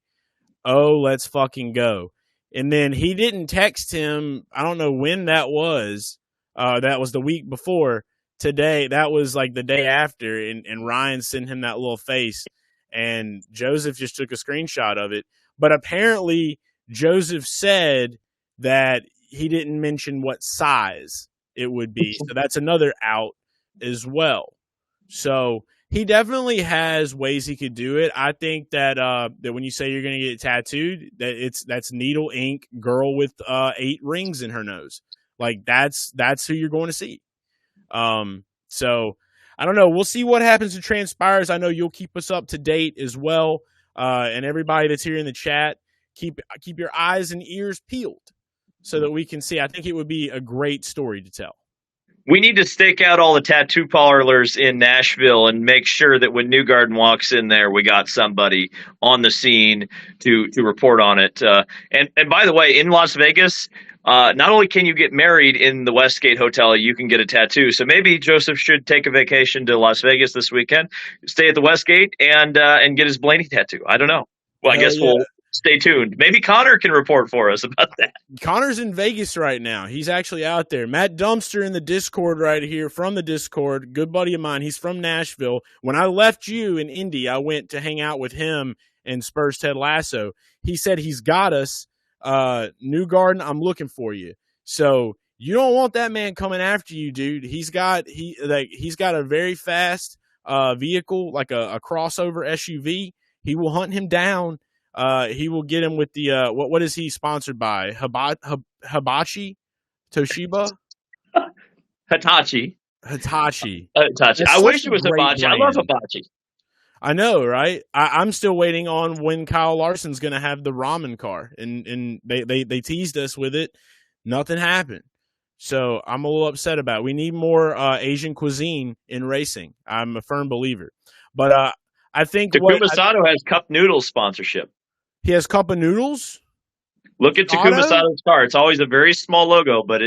Oh, let's fucking go. And then he didn't text him. I don't know when that was. That was the week before. Today, that was like the day after. And Ryan sent him that little face. And Joseph just took a screenshot of it. But apparently, Joseph said that he didn't mention what size it would be. So that's another out as well. So he definitely has ways he could do it. I think that that when you say you're going to get it tattooed, that's needle ink girl with 8 rings in her nose. Like that's who you're going to see. So I don't know. We'll see what happens to transpires. I know you'll keep us up to date as well. And everybody that's here in the chat, keep your eyes and ears peeled so that we can see. I think it would be a great story to tell. We need to stake out all the tattoo parlors in Nashville and make sure that when Newgarden walks in there, we got somebody on the scene to report on it. And by the way, in Las Vegas, not only can you get married in the Westgate Hotel, you can get a tattoo. So maybe Joseph should take a vacation to Las Vegas this weekend, stay at the Westgate, and get his Blaney tattoo. I don't know. Well, I guess Stay tuned. Maybe Connor can report for us about that. Connor's in Vegas right now. He's actually out there. Matt Dumpster in the Discord right here from the Discord, good buddy of mine. He's from Nashville. When I left you in Indy, I went to hang out with him and Spurs Ted Lasso. He said he's got us. New Garden, I'm looking for you. So you don't want that man coming after you, dude. He's got a very fast vehicle, like a crossover SUV. He will hunt him down. He will get him with the what is he sponsored by? Hibachi? Toshiba? Hitachi. Hitachi. Hitachi. I wish it was Hibachi. I love Hibachi. I know, right? I'm still waiting on when Kyle Larson's going to have the ramen car, and they teased us with it. Nothing happened. So I'm a little upset about it. We need more Asian cuisine in racing. I'm a firm believer. But I think Takuma Sato has Cup Noodles sponsorship. He has Cup of Noodles? Look at Takuma Sato's car. It's always a very small logo, but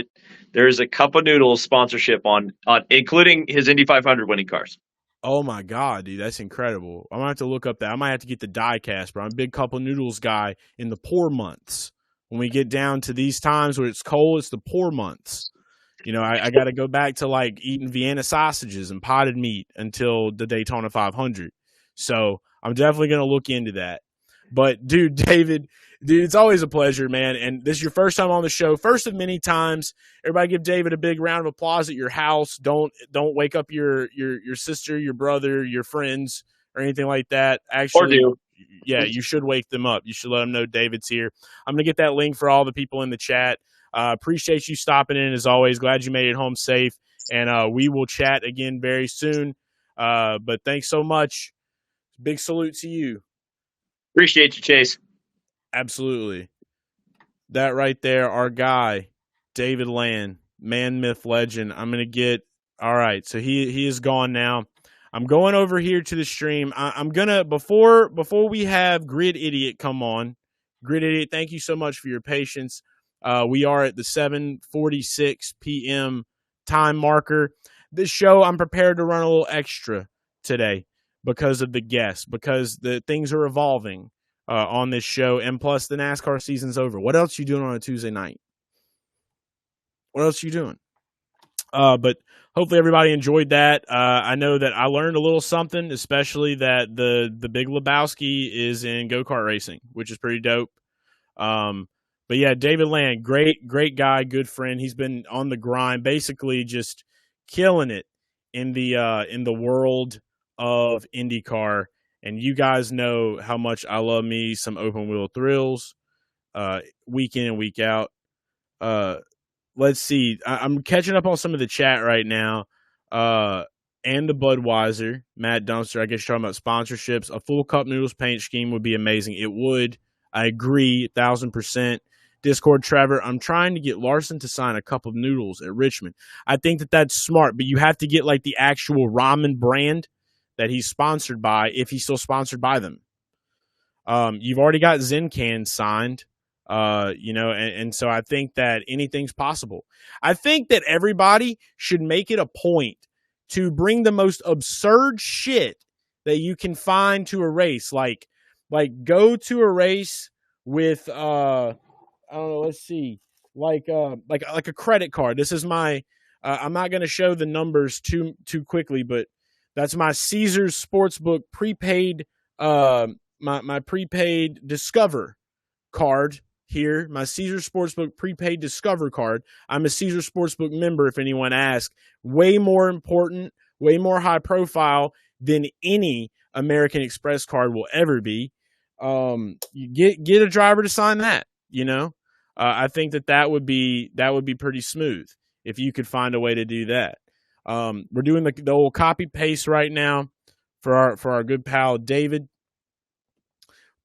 there's a Cup of Noodles sponsorship on including his Indy 500 winning cars. Oh my God, dude, that's incredible. I'm gonna have to look up that. I might have to get the die cast, bro. I'm a big Cup of Noodles guy in the poor months. When we get down to these times where it's cold, it's the poor months. You know, I got to go back to like eating Vienna sausages and potted meat until the Daytona 500. So I'm definitely going to look into that. But dude, David, it's always a pleasure, man. And this is your first time on the show, first of many times. Everybody give David a big round of applause at your house. Don't wake up your sister, your brother, your friends, or anything like that. Actually, or do. Yeah, you should wake them up. You should let them know David's here. I'm going to get that link for all the people in the chat. Appreciate you stopping in as always. Glad you made it home safe. And we will chat again very soon. But thanks so much. Big salute to you. Appreciate you, Chase. Absolutely. That right there, our guy, David Land, man, myth, legend. I'm going to get – all right, so he is gone now. I'm going over here to the stream. I'm going to – before we have GridIdiot come on, GridIdiot, thank you so much for your patience. We are at the 7:46 p.m. time marker. This show, I'm prepared to run a little extra today because of the guests, because the things are evolving on this show, and plus the NASCAR season's over. What else you doing on a Tuesday night? What else you doing? But hopefully everybody enjoyed that. I know that I learned a little something, especially that the Big Lebowski is in go-kart racing, which is pretty dope. But yeah, David Land, great guy, good friend. He's been on the grind, basically just killing it in the world of IndyCar. And you guys know how much I love me some open wheel thrills, week in and week out. Let's see. I'm catching up on some of the chat right now. And the Budweiser, Matt Dumpster, I guess you're talking about sponsorships. A full Cup Noodles paint scheme would be amazing. It would. I agree, 1,000%. Discord Trevor, I'm trying to get Larson to sign a Cup of Noodles at Richmond. I think that's smart, but you have to get like the actual ramen brand that he's sponsored by, if he's still sponsored by them. You've already got Zencan signed, and so I think that anything's possible. I think that everybody should make it a point to bring the most absurd shit that you can find to a race. Like go to a race with I don't know, let's see. Like a credit card. This is my I'm not going to show the numbers too quickly, but that's my Caesars Sportsbook prepaid my prepaid Discover card here. My Caesars Sportsbook prepaid Discover card. I'm a Caesars Sportsbook member, if anyone asks. Way more important, way more high profile than any American Express card will ever be. You get a driver to sign that, I think that would be pretty smooth if you could find a way to do that. We're doing the old copy paste right now for our good pal David.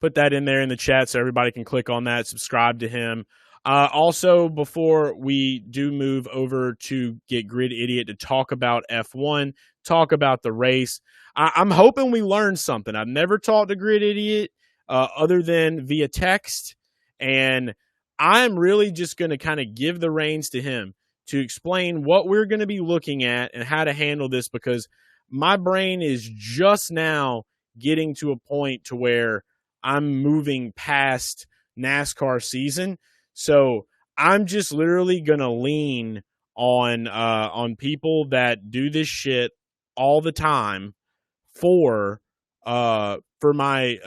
Put that in there in the chat so everybody can click on that, subscribe to him. Also, before we do move over to get GridIdiot to talk about F1, talk about the race, I'm hoping we learn something. I've never talked to GridIdiot other than via text, and I'm really just going to kind of give the reins to him to explain what we're going to be looking at and how to handle this, because my brain is just now getting to a point to where I'm moving past NASCAR season. So I'm just literally going to lean on people that do this shit all the time for my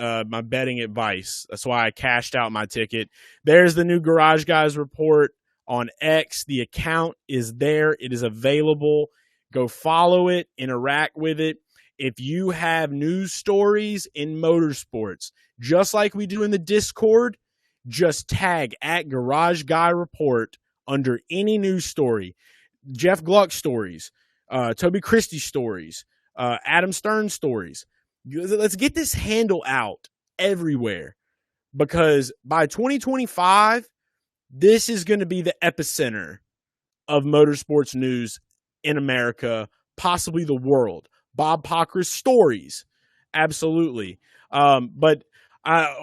betting advice. That's why I cashed out my ticket. There's the new Garage Guys report on X. The account is there. It is available. Go follow it, interact with it. If you have news stories in motorsports, just like we do in the Discord, just tag at Garage Guy Report under any news story. Jeff Gluck stories, Toby Christie stories, Adam Stern stories. Let's get this handle out everywhere, because by 2025, this is going to be the epicenter of motorsports news in America, possibly the world. Bob Pockrass stories, absolutely. But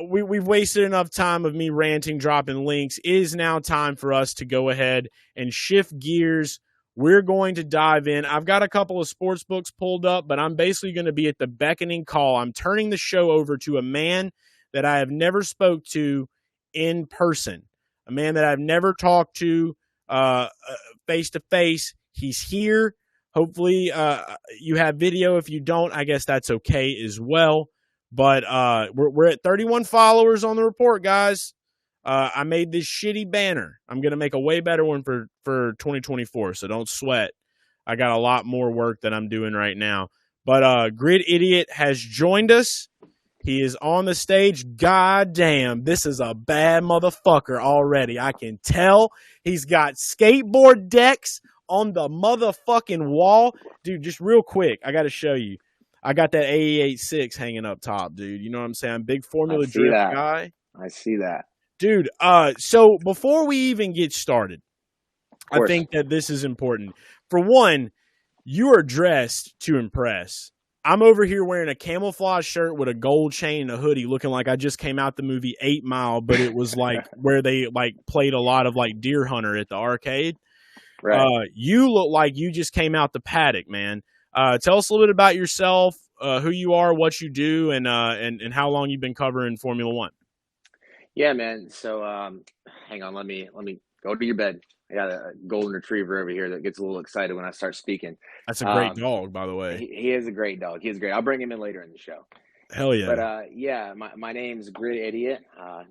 we've wasted enough time of me ranting, dropping links. It is now time for us to go ahead and shift gears. We're going to dive in. I've got a couple of sports books pulled up, but I'm basically going to be at the beckoning call. I'm turning the show over to a man that I have never spoke to in person, a man that I've never talked to face to face. He's here. Hopefully you have video. If you don't, I guess that's okay as well. But we're at 31 followers on the report, guys. I made this shitty banner. I'm going to make a way better one for 2024, so don't sweat. I got a lot more work that I'm doing right now. But GridIdiot has joined us. He is on the stage. God damn, this is a bad motherfucker already. I can tell. He's got skateboard decks on the motherfucking wall. Dude, just real quick, I got to show you. I got that AE86 hanging up top, dude. You know what I'm saying? Big Formula Drift guy. I see that. Dude, so before we even get started, I think that this is important. For one, you are dressed to impress. I'm over here wearing a camouflage shirt with a gold chain and a hoodie, looking like I just came out the movie 8 Mile, but it was like where they like played a lot of like Deer Hunter at the arcade. Right. You look like you just came out the paddock, man. Tell us a little bit about yourself, who you are, what you do, and how long you've been covering Formula One. Yeah, man. So hang on, let me go to your bed. I got a golden retriever over here that gets a little excited when I start speaking. That's a great dog, by the way. He is a great dog. He is great. I'll bring him in later in the show. Hell yeah. But yeah, my name's GridIdiot.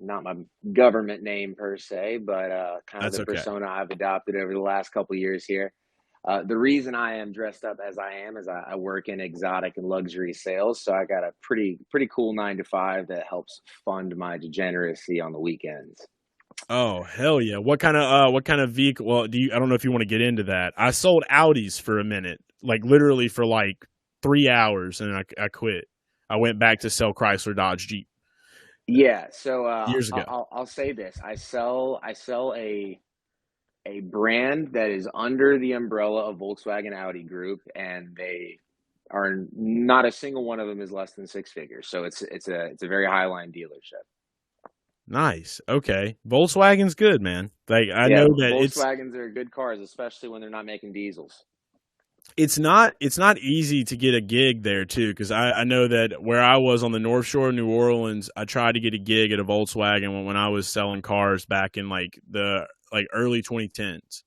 Not my government name per se, but kind of the persona I've adopted over the last couple of years here. The reason I am dressed up as I am is I work in exotic and luxury sales, so I got a pretty cool 9-to-5 that helps fund my degeneracy on the weekends. Oh hell yeah! What kind of vehicle? Well, I don't know if you want to get into that. I sold Audis for a minute, like literally for like 3 hours, and I quit. I went back to sell Chrysler, Dodge, Jeep. Yeah, so years ago. I'll say this: I sell a brand that is under the umbrella of Volkswagen Audi Group, and they are not a single one of them is less than 6 figures. So it's a very high line dealership. Nice. Okay. Volkswagen's good, man. Like I know that Volkswagens are good cars, especially when they're not making diesels. It's not easy to get a gig there too, because I know that where I was on the North Shore of New Orleans, I tried to get a gig at a Volkswagen when I was selling cars back in the early 2010s,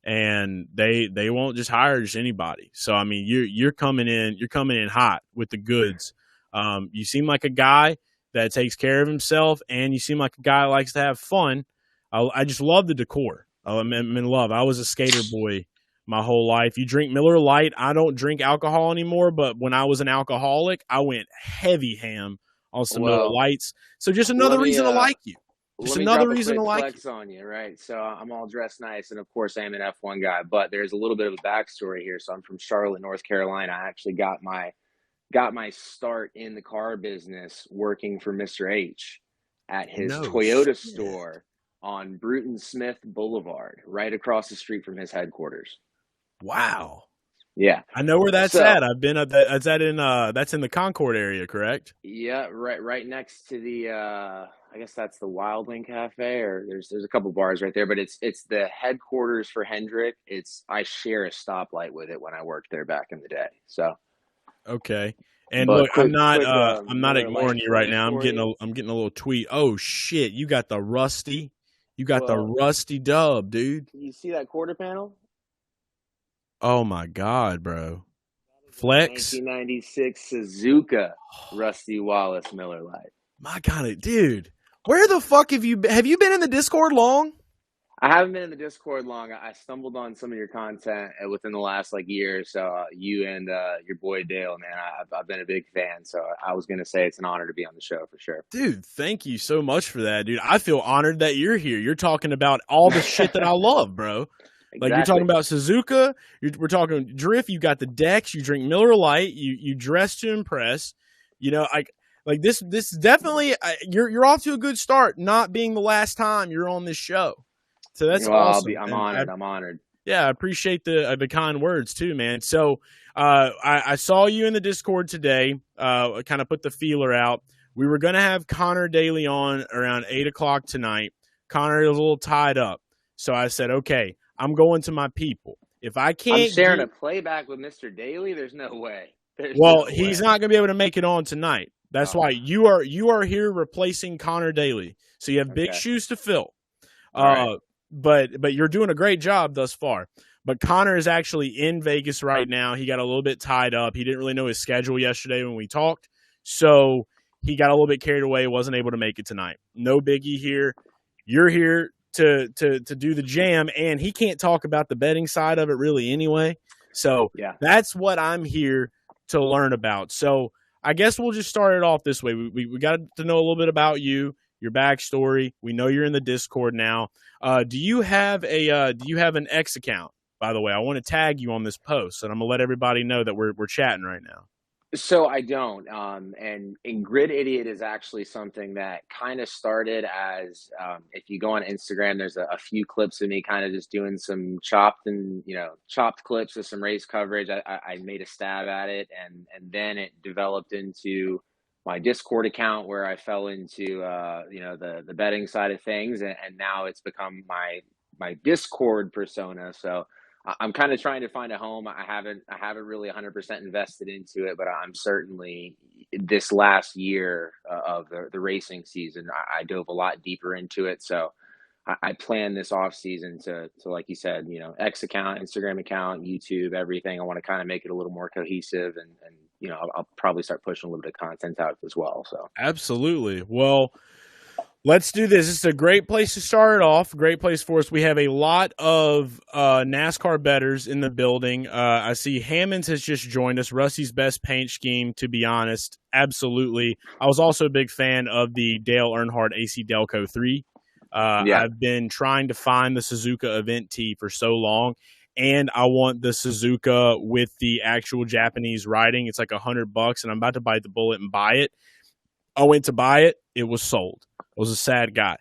and they won't just hire just anybody. So I mean, you're coming in hot with the goods. You seem like a guy that takes care of himself, and you seem like a guy that likes to have fun. I just love the decor. I'm in love. I was a skater boy my whole life. You drink Miller Lite. I don't drink alcohol anymore, but when I was an alcoholic, I went heavy ham on some Miller Lights. So just another reason to like you. Just another reason to like flex on you, right? So I'm all dressed nice, and of course I am an F1 guy, but there's a little bit of a backstory here. So I'm from Charlotte, North Carolina. I actually got my start in the car business working for Mr. H at his Toyota store on Bruton Smith Boulevard, right across the street from his headquarters. Wow. Yeah. I know where that's at. I've been at that. That's in the Concord area, correct? Yeah, right next to the I guess that's the Wild Wing Cafe, or there's a couple bars right there, but it's the headquarters for Hendrick. I share a stoplight with it when I worked there back in the day. So Okay. And But look, I'm not Miller ignoring Lite you right flex now. I'm story. getting a little tweet. Oh shit, you got the rusty. You got the Well, rusty dub, dude. you see that quarter panel? Oh my god, bro. That is a Flex. 1996 Suzuka Rusty Wallace Miller Lite. My god, dude. Where the fuck have you been? Have you been in the Discord long? I haven't been in the Discord long. I stumbled on some of your content within the last year or so. You and your boy Dale, man, I've been a big fan. So I was gonna say it's an honor to be on the show for sure. Dude, thank you so much for that, dude. I feel honored that you're here. You're talking about all the shit that I love, bro. Like you're talking about Suzuka, we're talking drift. You got the decks. You drink Miller Lite. You dress to impress. You know, like this. This definitely you're off to a good start. Not being the last time you're on this show, so that's awesome. I'm honored. I'm honored. Yeah, I appreciate the kind words too, man. So I saw you in the Discord today. Kind of put the feeler out. We were gonna have Connor Daly on around 8:00 tonight. Connor is a little tied up, so I said, okay, I'm going to my people. If I can't, I'm sharing a playback with Mr. Daly. There's no way. He's not gonna be able to make it on tonight. That's why you are here replacing Connor Daly. So you have big shoes to fill. Right. But you're doing a great job thus far. But Connor is actually in Vegas right now. He got a little bit tied up. He didn't really know his schedule yesterday when we talked. So he got a little bit carried away, wasn't able to make it tonight. No biggie here. You're here to do the jam, and he can't talk about the betting side of it really anyway. So that's what I'm here to learn about. So I guess we'll just start it off this way. We got to know a little bit about you, your backstory. We know you're in the Discord now. Do you have an X account? By the way, I want to tag you on this post, and I'm gonna let everybody know that we're chatting right now. So I don't. And GridIdiot is actually something that kind of started as if you go on Instagram, there's a few clips of me kind of just doing some chopped clips of some race coverage. I made a stab at it, and then it developed into my Discord account where I fell into the betting side of things, and now it's become my Discord persona. So I'm kind of trying to find a home. I haven't really 100% invested into it, but I'm certainly this last year of the racing season, I dove a lot deeper into it. So I plan this off season to like you said, X account, Instagram account, YouTube, everything. I want to kind of make it a little more cohesive, and I'll probably start pushing a little bit of content out as well. So absolutely. Well, let's do this. It's a great place to start it off. Great place for us. We have a lot of NASCAR bettors in the building. I see Hammonds has just joined us. Rusty's best paint scheme, to be honest. Absolutely. I was also a big fan of the Dale Earnhardt AC Delco 3. I've been trying to find the Suzuka event tee for so long, and I want the Suzuka with the actual Japanese writing. It's like $100, and I'm about to bite the bullet and buy it. I went to buy it. It was sold. I was a sad guy.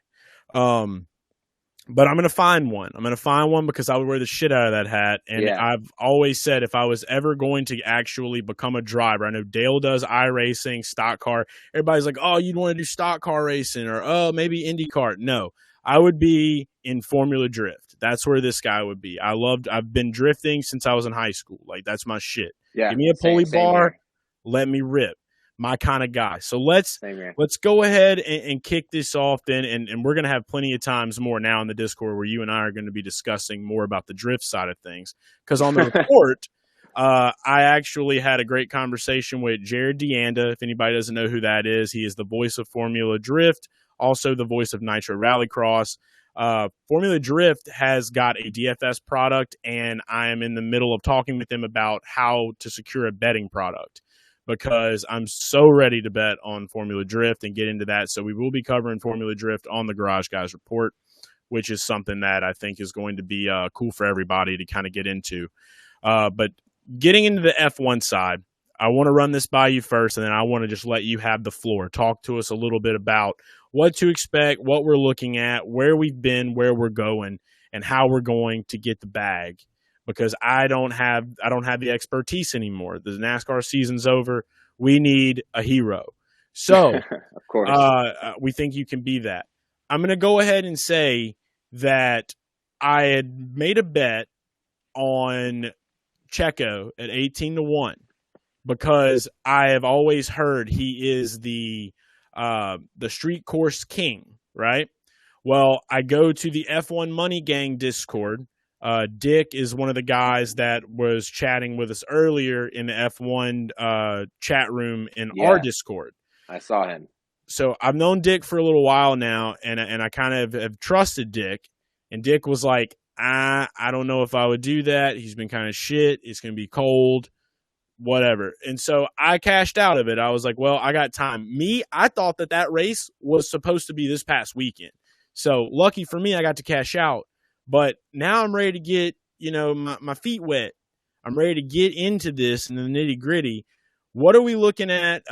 But I'm going to find one. I'm going to find one because I would wear the shit out of that hat. And I've always said if I was ever going to actually become a driver, I know Dale does iRacing, stock car. Everybody's like, oh, you'd want to do stock car racing or, oh, maybe Indycar. No, I would be in Formula Drift. That's where this guy would be. I've been drifting since I was in high school. Like, that's my shit. Yeah, give me a pulley bar. Let me rip. My kind of guy. So let's go ahead and kick this off then, and we're going to have plenty of times more now in the Discord where you and I are going to be discussing more about the drift side of things. Because on the report, I actually had a great conversation with Jared Deanda. If anybody doesn't know who that is, he is the voice of Formula Drift, also the voice of Nitro Rallycross. Formula Drift has got a DFS product, and I am in the middle of talking with them about how to secure a betting product, because I'm so ready to bet on Formula Drift and get into that. So we will be covering Formula Drift on the Garage Guys Report, which is something that I think is going to be cool for everybody to kind of get into. But getting into the F1 side, I want to run this by you first, and then I want to just let you have the floor. Talk to us a little bit about what to expect, what we're looking at, where we've been, where we're going, and how we're going to get the bag. Because I don't have the expertise anymore. The NASCAR season's over. We need a hero. So, of course, we think you can be that. I'm going to go ahead and say that I had made a bet on Checo at 18-1. because I have always heard he is the street course king, right? Well, I go to the F1 Money Gang Discord. Dick is one of the guys that was chatting with us earlier in the F1 chat room in our Discord. I saw him. So I've known Dick for a little while now, and I kind of have trusted Dick. And Dick was like, I don't know if I would do that. He's been kind of shit. It's going to be cold, whatever. And so I cashed out of it. I was like, well, I got time. I thought that race was supposed to be this past weekend. So lucky for me, I got to cash out. But now I'm ready to get, my feet wet. I'm ready to get into this in the nitty gritty. What are we looking at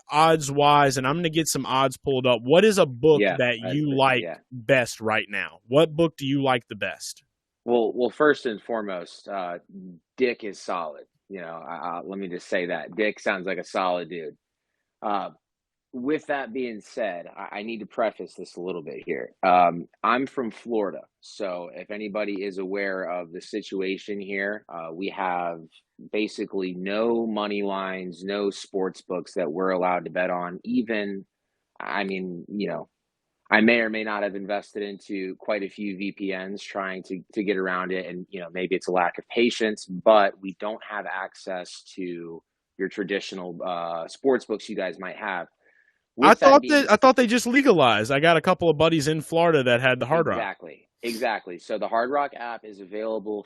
odds wise? And I'm going to get some odds pulled up. What is a book that you like best right now? What book do you like the best? Well, first and foremost, Dick is solid. Let me just say that Dick sounds like a solid dude. With that being said, I need to preface this a little bit here. I'm from Florida, so if anybody is aware of the situation here, we have basically no money lines, no sports books that we're allowed to bet on. I may or may not have invested into quite a few VPNs trying to get around it, and maybe it's a lack of patience, but we don't have access to your traditional sports books you guys might have. I thought they just legalized. I got a couple of buddies in Florida that had the Hard Rock. Exactly. So the Hard Rock app is available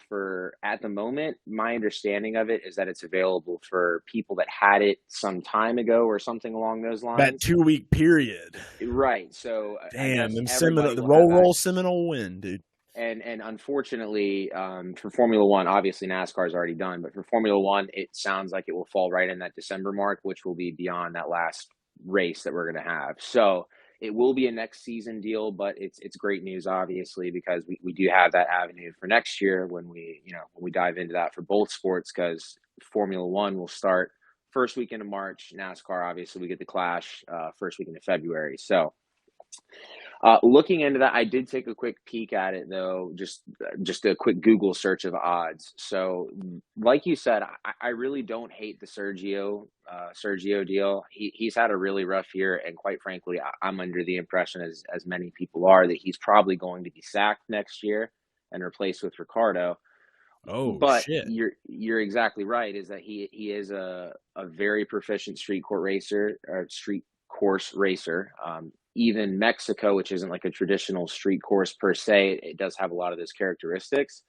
at the moment, my understanding of it is that it's available for people that had it some time ago or something along those lines. That 2-week period. Right. So damn, them the roll Seminole win, dude. And unfortunately, for Formula One, obviously NASCAR's already done, but for Formula One, it sounds like it will fall right in that December mark, which will be beyond that last race that we're going to have. So it will be a next season deal, but it's great news, obviously, because we do have that avenue for next year when we dive into that for both sports, because Formula One will start first weekend of March. NASCAR, obviously, we get the Clash first weekend of February. So looking into that, I did take a quick peek at it, though, just a quick Google search of odds. So like you said, I really don't hate the Sergio deal. He's had a really rough year, and quite frankly, I'm under the impression, as many people are, that he's probably going to be sacked next year and replaced with Ricardo. Oh, but shit. You're exactly right, is that he is a very proficient street course racer. Even Mexico, which isn't like a traditional street course per se, it does have a lot of those characteristics.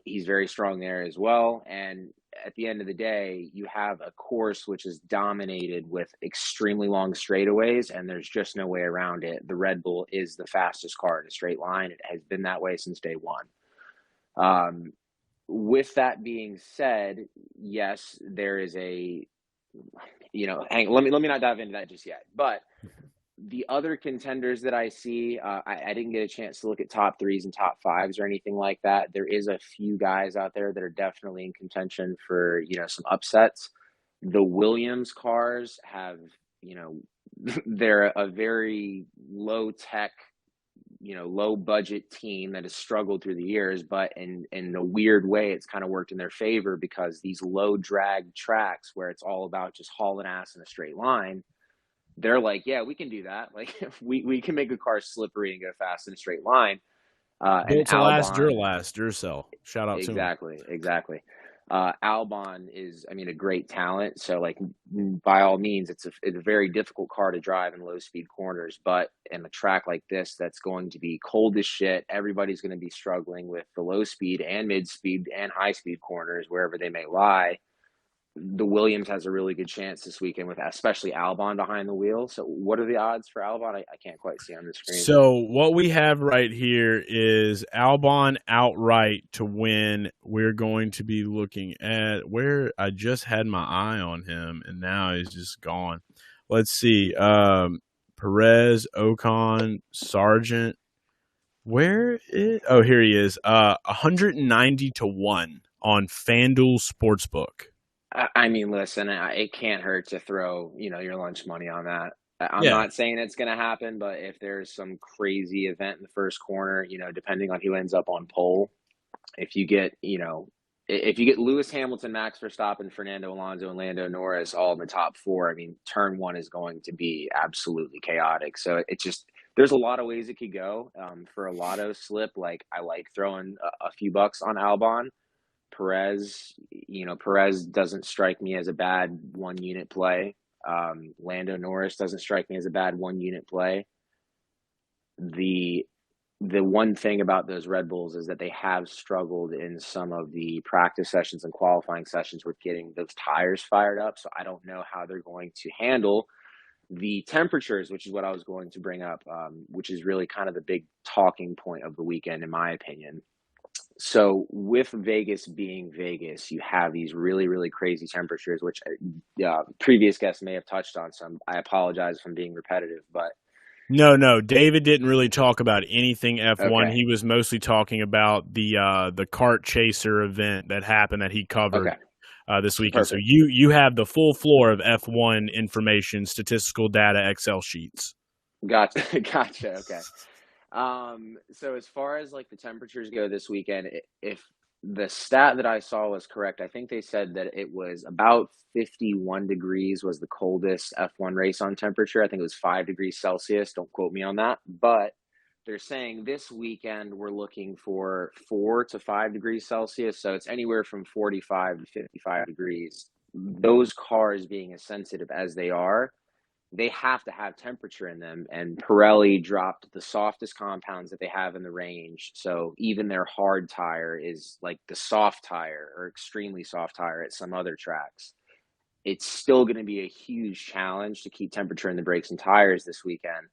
He's very strong there as well. And at the end of the day, you have a course which is dominated with extremely long straightaways, and there's just no way around it. The Red Bull is the fastest car in a straight line. It has been that way since day one. With that being said, yes, there is let me not dive into that just yet. But the other contenders that I see, I didn't get a chance to look at top threes and top fives or anything like that. There is a few guys out there that are definitely in contention for, some upsets. The Williams cars have, they're a very low tech, low budget team that has struggled through the years, but in a weird way, it's kind of worked in their favor, because these low drag tracks where it's all about just hauling ass in a straight line, they're like, yeah, we can do that. Like we can make a car slippery and go fast in a straight line. Built to last, Duracell. Shout out to him. Exactly. Albon is, a great talent. So by all means, it's a very difficult car to drive in low speed corners, but in a track like this, that's going to be cold as shit. Everybody's going to be struggling with the low speed and mid speed and high speed corners, wherever they may lie. The Williams has a really good chance this weekend, with especially Albon behind the wheel. So what are the odds for Albon? I can't quite see on the screen. So what we have right here is Albon outright to win. We're going to be looking at where I just had my eye on him, and now he's just gone. Let's see. Perez, Ocon, Sargent. Here he is. 190 to 1 on FanDuel Sportsbook. Listen, it can't hurt to throw, your lunch money on that. I'm not saying it's going to happen, but if there's some crazy event in the first corner, depending on who ends up on pole, if you get, if you get Lewis Hamilton, Max Verstappen, Fernando Alonso, and Lando Norris all in the top four, I mean, turn one is going to be absolutely chaotic. So it's just, there's a lot of ways it could go. For a lotto slip, like I like throwing a few bucks on Albon. Perez, Perez doesn't strike me as a bad 1 unit play. Lando Norris doesn't strike me as a bad 1 unit play. The one thing about those Red Bulls is that they have struggled in some of the practice sessions and qualifying sessions with getting those tires fired up. So I don't know how they're going to handle the temperatures, which is what I was going to bring up, which is really kind of the big talking point of the weekend, in my opinion. So with Vegas being Vegas, you have these really, really crazy temperatures, which previous guests may have touched on. So I apologize if I'm being repetitive, but No, David didn't really talk about anything F1. Okay. He was mostly talking about the kart chaser event that happened that he covered this weekend. So Perfect. you have the full floor of F1 information, statistical data, Excel sheets. Gotcha. Okay. So as far as like the temperatures go this weekend, if the stat that I saw was correct, I think they said that it was about 51 degrees was the coldest F1 race on temperature. I think it was 5 degrees Celsius. Don't quote me on that. But they're saying this weekend we're looking for 4 to 5 degrees Celsius. So it's anywhere from 45 to 55 degrees. Those cars being as sensitive as they are, they have to have temperature in them. And Pirelli dropped the softest compounds that they have in the range. So even their hard tire is like the soft tire or extremely soft tire at some other tracks. It's still going to be a huge challenge to keep temperature in the brakes and tires this weekend,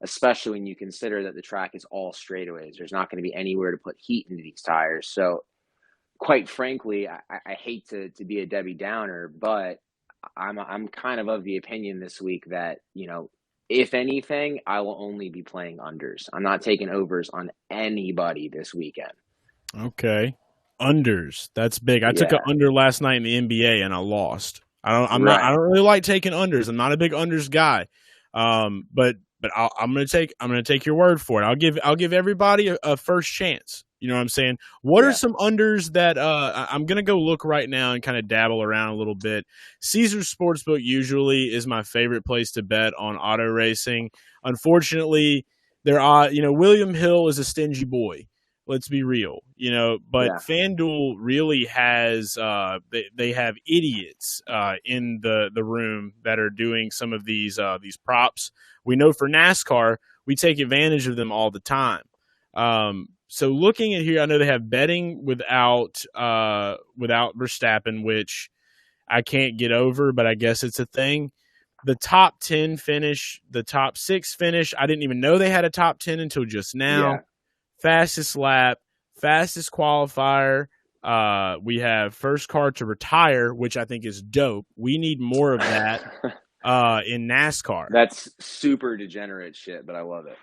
especially when you consider that the track is all straightaways. There's not going to be anywhere to put heat into these tires. So quite frankly, I hate to be a Debbie Downer, but I'm kind of the opinion this week that, if anything, I will only be playing unders. I'm not taking overs on anybody this weekend. Okay. Unders. That's big. I took an under last night in the NBA and I lost. I don't really like taking unders. I'm not a big unders guy. But I'm gonna take your word for it. I'll give everybody a first chance. You know what I'm saying? What are some unders that I'm going to go look right now and kind of dabble around a little bit. Caesars Sportsbook usually is my favorite place to bet on auto racing. Unfortunately, William Hill is a stingy boy. Let's be real, but FanDuel really has they have idiots in the room that are doing some of these props. We know for NASCAR, we take advantage of them all the time. So looking at here, I know they have betting without Verstappen, which I can't get over, but I guess it's a thing. The top 10 finish, the top 6 finish, I didn't even know they had a top 10 until just now. Yeah. Fastest lap, fastest qualifier. We have first car to retire, which I think is dope. We need more of that in NASCAR. That's super degenerate shit, but I love it.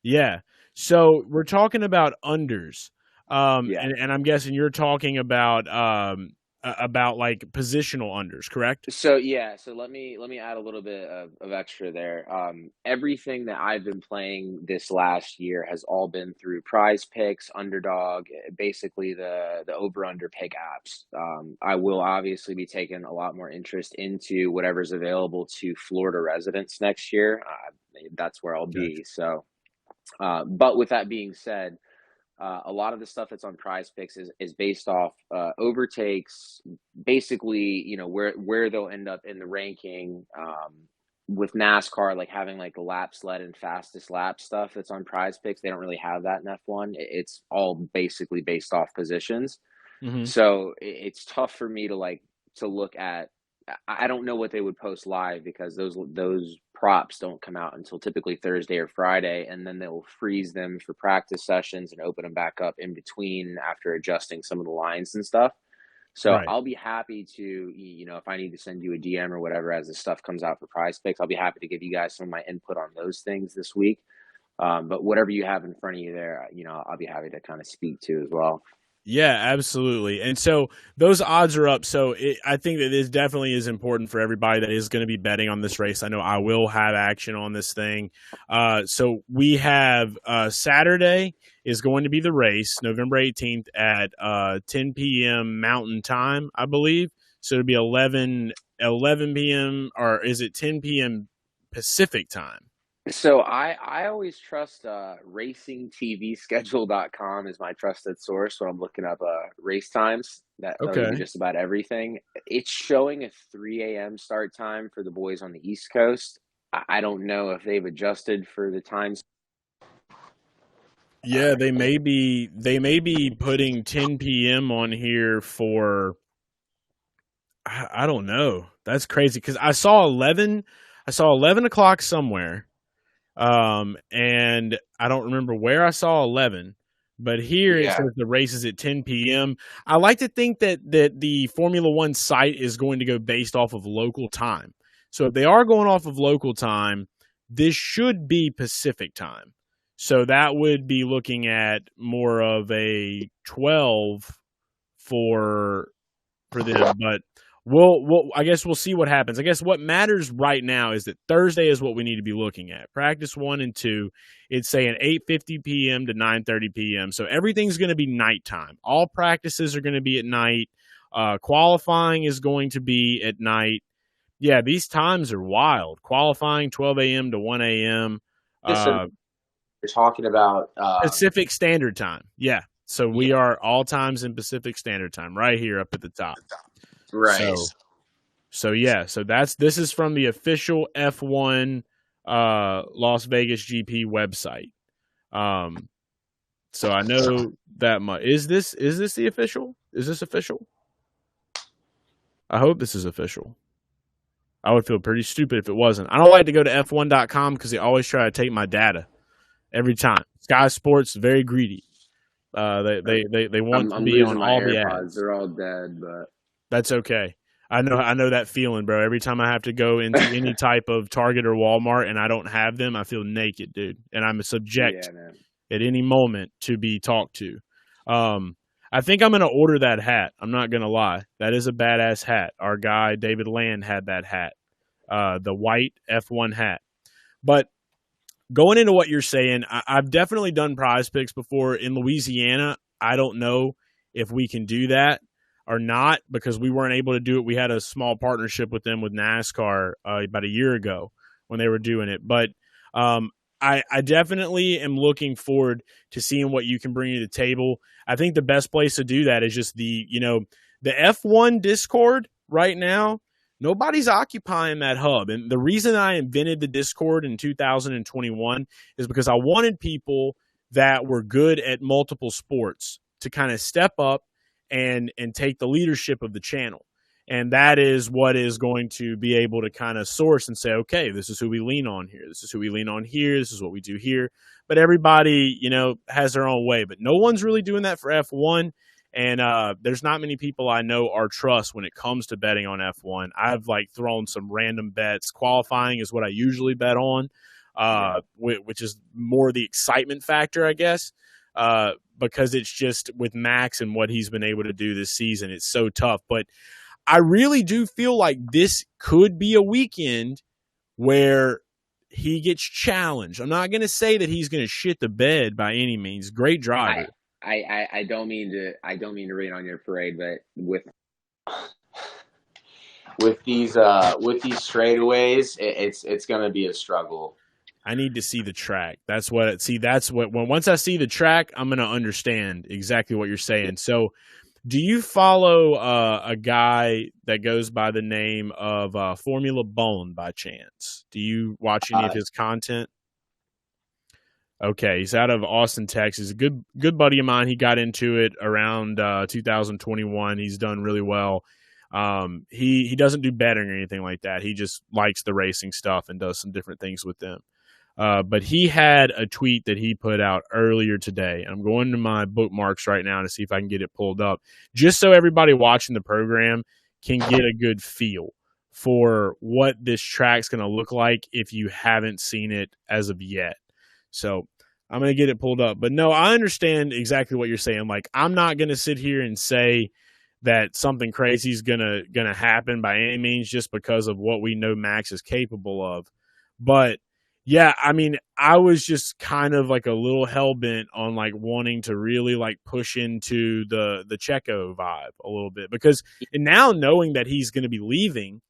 Yeah. So we're talking about unders, and I'm guessing you're talking about like positional unders, correct? So let me add a little bit of extra there. Everything that I've been playing this last year has all been through Prize Picks, Underdog, basically the over/under pick apps. I will obviously be taking a lot more interest into whatever's available to Florida residents next year. That's where I'll be. So. But with that being said, a lot of the stuff that's on Prize Picks is based off overtakes, basically, where they'll end up in the ranking. With NASCAR, like having like the lap sled and fastest lap stuff that's on Prize Picks, they don't really have that in F1. It's all basically based off positions. Mm-hmm. So it's tough for me to look at. I don't know what they would post live because those props don't come out until typically Thursday or Friday, and then they'll freeze them for practice sessions and open them back up in between after adjusting some of the lines and stuff. So I'll be happy to, if I need to send you a DM or whatever as the stuff comes out for Prize Picks, I'll be happy to give you guys some of my input on those things this week. But whatever you have in front of you there, I'll be happy to kind of speak to as well. Yeah, absolutely. And so those odds are up. So I think that this definitely is important for everybody that is going to be betting on this race. I know I will have action on this thing. So we have Saturday is going to be the race, November 18th at 10 p.m. Mountain Time, I believe. So it'll be 11 p.m. or is it 10 p.m. Pacific Time? So I always trust racingtvschedule.com is my trusted source when I'm looking up race times. That'll give you Okay. just about everything. It's showing a 3 a.m. start time for the boys on the East Coast. I don't know if they've adjusted for the times. Yeah, they may be putting 10 p.m. on here for I don't know. That's crazy because I saw 11 o'clock somewhere. And I don't remember where I saw 11, but here it Yeah. says the race is at 10 p.m. I like to think that the Formula One site is going to go based off of local time. So if they are going off of local time, this should be Pacific time. So that would be looking at more of a 12 for them, but I guess we'll see what happens. I guess what matters right now is that Thursday is what we need to be looking at. Practice 1 and 2, it's saying 8:50 p.m. to 9:30 p.m. So everything's going to be nighttime. All practices are going to be at night. Qualifying is going to be at night. Yeah, these times are wild. Qualifying 12 a.m. to 1 a.m. Listen, you're talking about Pacific Standard Time. Yeah. So we are all times in Pacific Standard Time right here up at the top. right. So this is from the official F1 Las Vegas GP website. So I know that much. Is this the official? Is this official? I hope this is official. I would feel pretty stupid if it wasn't. I don't like to go to F1.com because they always try to take my data every time. Sky Sports very greedy. They want to be on all the ads. They're all dead, but that's okay. I know that feeling, bro. Every time I have to go into any type of Target or Walmart and I don't have them, I feel naked, dude. And I'm subject at any moment to be talked to. I think I'm going to order that hat. I'm not going to lie. That is a badass hat. Our guy, David Land, had that hat, the white F1 hat. But going into what you're saying, I've definitely done prize picks before in Louisiana. I don't know if we can do that or not because we weren't able to do it. We had a small partnership with them with NASCAR about a year ago when they were doing it. But I definitely am looking forward to seeing what you can bring to the table. I think the best place to do that is just the F1 Discord right now. Nobody's occupying that hub. And the reason I invented the Discord in 2021 is because I wanted people that were good at multiple sports to kind of step up and take the leadership of the channel. And that is what is going to be able to kind of source and say, okay, this is who we lean on here. This is who we lean on here. This is what we do here. But everybody, has their own way. But no one's really doing that for F1. And there's not many people I know or trust when it comes to betting on F1. I've thrown some random bets. Qualifying is what I usually bet on, which is more the excitement factor, I guess, because it's just with Max and what he's been able to do this season. It's so tough. But I really do feel like this could be a weekend where he gets challenged. I'm not going to say that he's going to shit the bed by any means. Great driver. I don't mean to rain on your parade, but with these straightaways, it's going to be a struggle. I need to see the track. Once I see the track, I'm going to understand exactly what you're saying. So, do you follow a guy that goes by the name of Formula Bone by chance? Do you watch any of his content? Okay, he's out of Austin, Texas. A good buddy of mine. He got into it around 2021. He's done really well. He doesn't do betting or anything like that. He just likes the racing stuff and does some different things with them. But he had a tweet that he put out earlier today. I'm going to my bookmarks right now to see if I can get it pulled up, just so everybody watching the program can get a good feel for what this track's going to look like if you haven't seen it as of yet. So I'm going to get it pulled up. But no, I understand exactly what you're saying. Like, I'm not going to sit here and say that something crazy is gonna happen by any means just because of what we know Max is capable of. But yeah, I mean, I was just kind of like a little hell bent on like wanting to really like push into the Checo vibe a little bit, because and now knowing that he's going to be leaving,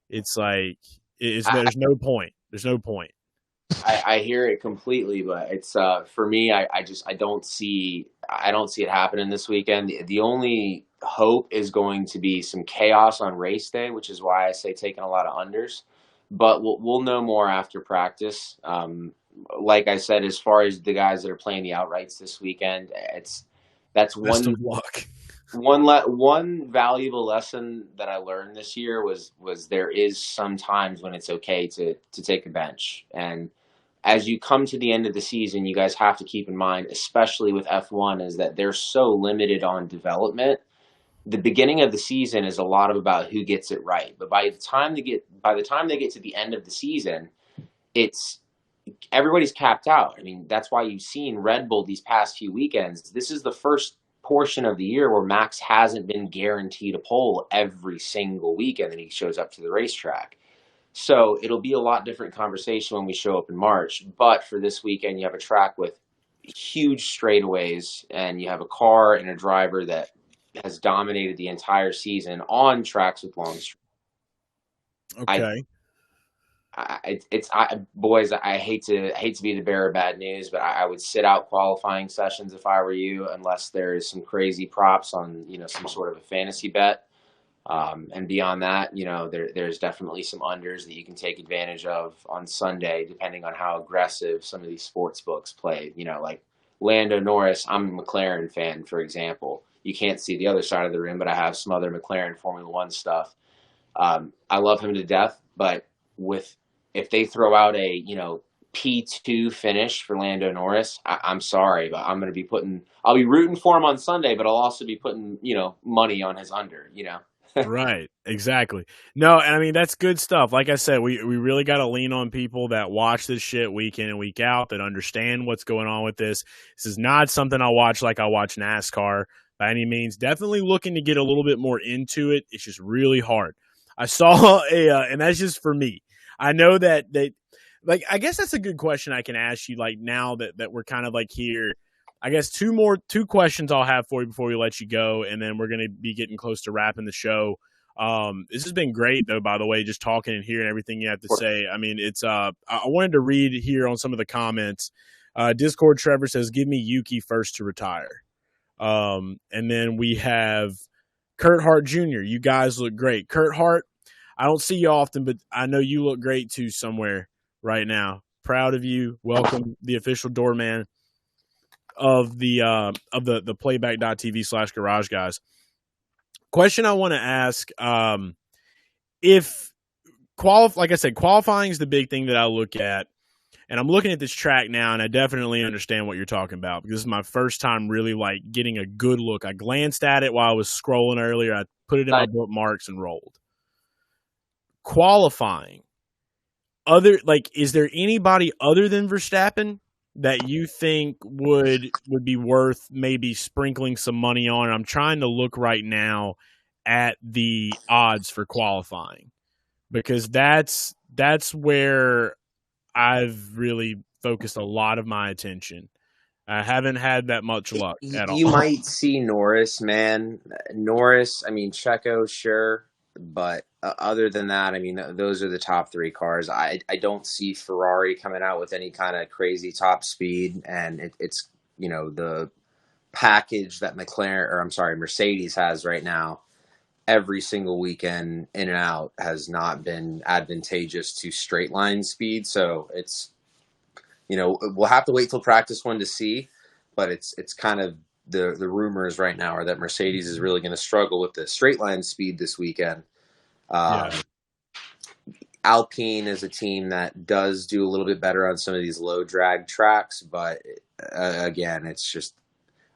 it's like there's no point. There's no point. I hear it completely, but it's for me. I don't see it happening this weekend. The only hope is going to be some chaos on race day, which is why I say taking a lot of unders. But we'll know more after practice. Like I said, as far as the guys that are playing the outrights this weekend, that's Best one of luck. one valuable lesson that I learned this year was there is sometimes when it's okay to take a bench. And as you come to the end of the season, you guys have to keep in mind, especially with F1, is that they're so limited on development. The beginning of the season is a lot about who gets it right, but by the time they get to the end of the season, it's everybody's capped out. I mean, that's why you've seen Red Bull these past few weekends. This is the first portion of the year where Max hasn't been guaranteed a pole every single weekend that he shows up to the racetrack. So it'll be a lot different conversation when we show up in March. But for this weekend, you have a track with huge straightaways, and you have a car and a driver that has dominated the entire season on tracks with long straight. Okay. Boys, I hate to be the bearer of bad news, but I would sit out qualifying sessions if I were you, unless there's some crazy props on, some sort of a fantasy bet. And beyond that, there's definitely some unders that you can take advantage of on Sunday, depending on how aggressive some of these sports books play. Like Lando Norris, I'm a McLaren fan, for example. You can't see the other side of the room, but I have some other McLaren Formula One stuff. I love him to death, but if they throw out a P2 finish for Lando Norris, I'm sorry, but I'll be rooting for him on Sunday, but I'll also be putting money on his under. Right, exactly. No, and I mean, that's good stuff. Like I said, we really got to lean on people that watch this shit week in and week out, that understand what's going on with this. This is not something I watch like I watch NASCAR by any means. Definitely looking to get a little bit more into it. It's just really hard. I saw and that's just for me. I know that like, I guess that's a good question I can ask you, like, now that we're kind of like here. I guess two questions I'll have for you before we let you go, and then we're going to be getting close to wrapping the show. This has been great, though, by the way, just talking and hearing everything you have to say. I mean, it's I wanted to read here on some of the comments. Discord Trevor says, give me Yuki first to retire. And then we have Kurt Hart Jr. You guys look great. Kurt Hart, I don't see you often, but I know you look great, too, somewhere right now. Proud of you. Welcome, the official doorman of the playback.tv/garage guys. Question I want to ask, like I said, qualifying is the big thing that I look at, and I'm looking at this track now, and I definitely understand what you're talking about, because this is my first time really like getting a good look. I glanced at it while I was scrolling earlier. I put it in my bookmarks and rolled. Qualifying. Is there anybody other than Verstappen that you think would be worth maybe sprinkling some money on? I'm trying to look right now at the odds for qualifying, because that's where I've really focused a lot of my attention. I haven't had that much luck at all. You might see Norris, man. Norris, I mean, Checo, sure. But other than that, I mean, those are the top three cars. I don't see Ferrari coming out with any kind of crazy top speed, and it's the package that Mercedes has right now. Every single weekend in and out has not been advantageous to straight line speed. So it's we'll have to wait till practice one to see, but it's kind of the rumors right now are that Mercedes is really going to struggle with the straight line speed this weekend. Alpine is a team that does do a little bit better on some of these low drag tracks, but again, it's just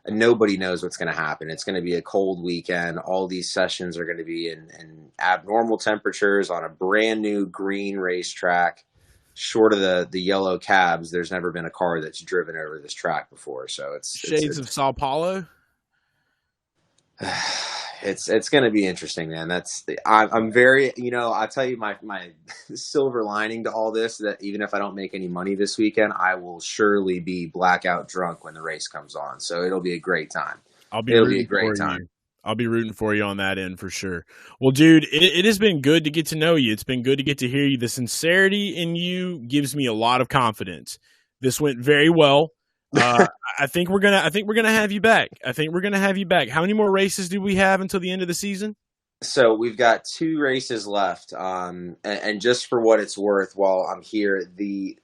nobody knows what's going to happen. It's going to be a cold weekend. All these sessions are going to be in abnormal temperatures on a brand new green racetrack. short of the yellow cabs, there's never been a car that's driven over this track before. So Shades of Sao Paulo. It's going to be interesting, man. I'm very, I'll tell you my silver lining to all this, that even if I don't make any money this weekend, I will surely be blackout drunk when the race comes on. So it'll be a great time. It'll be a great time. I'll be rooting for you on that end for sure. Well, dude, it has been good to get to know you. It's been good to get to hear you. The sincerity in you gives me a lot of confidence. This went very well. I think we're gonna have you back. How many more races do we have until the end of the season? So we've got 2 races left. And just for what it's worth, while I'm here, the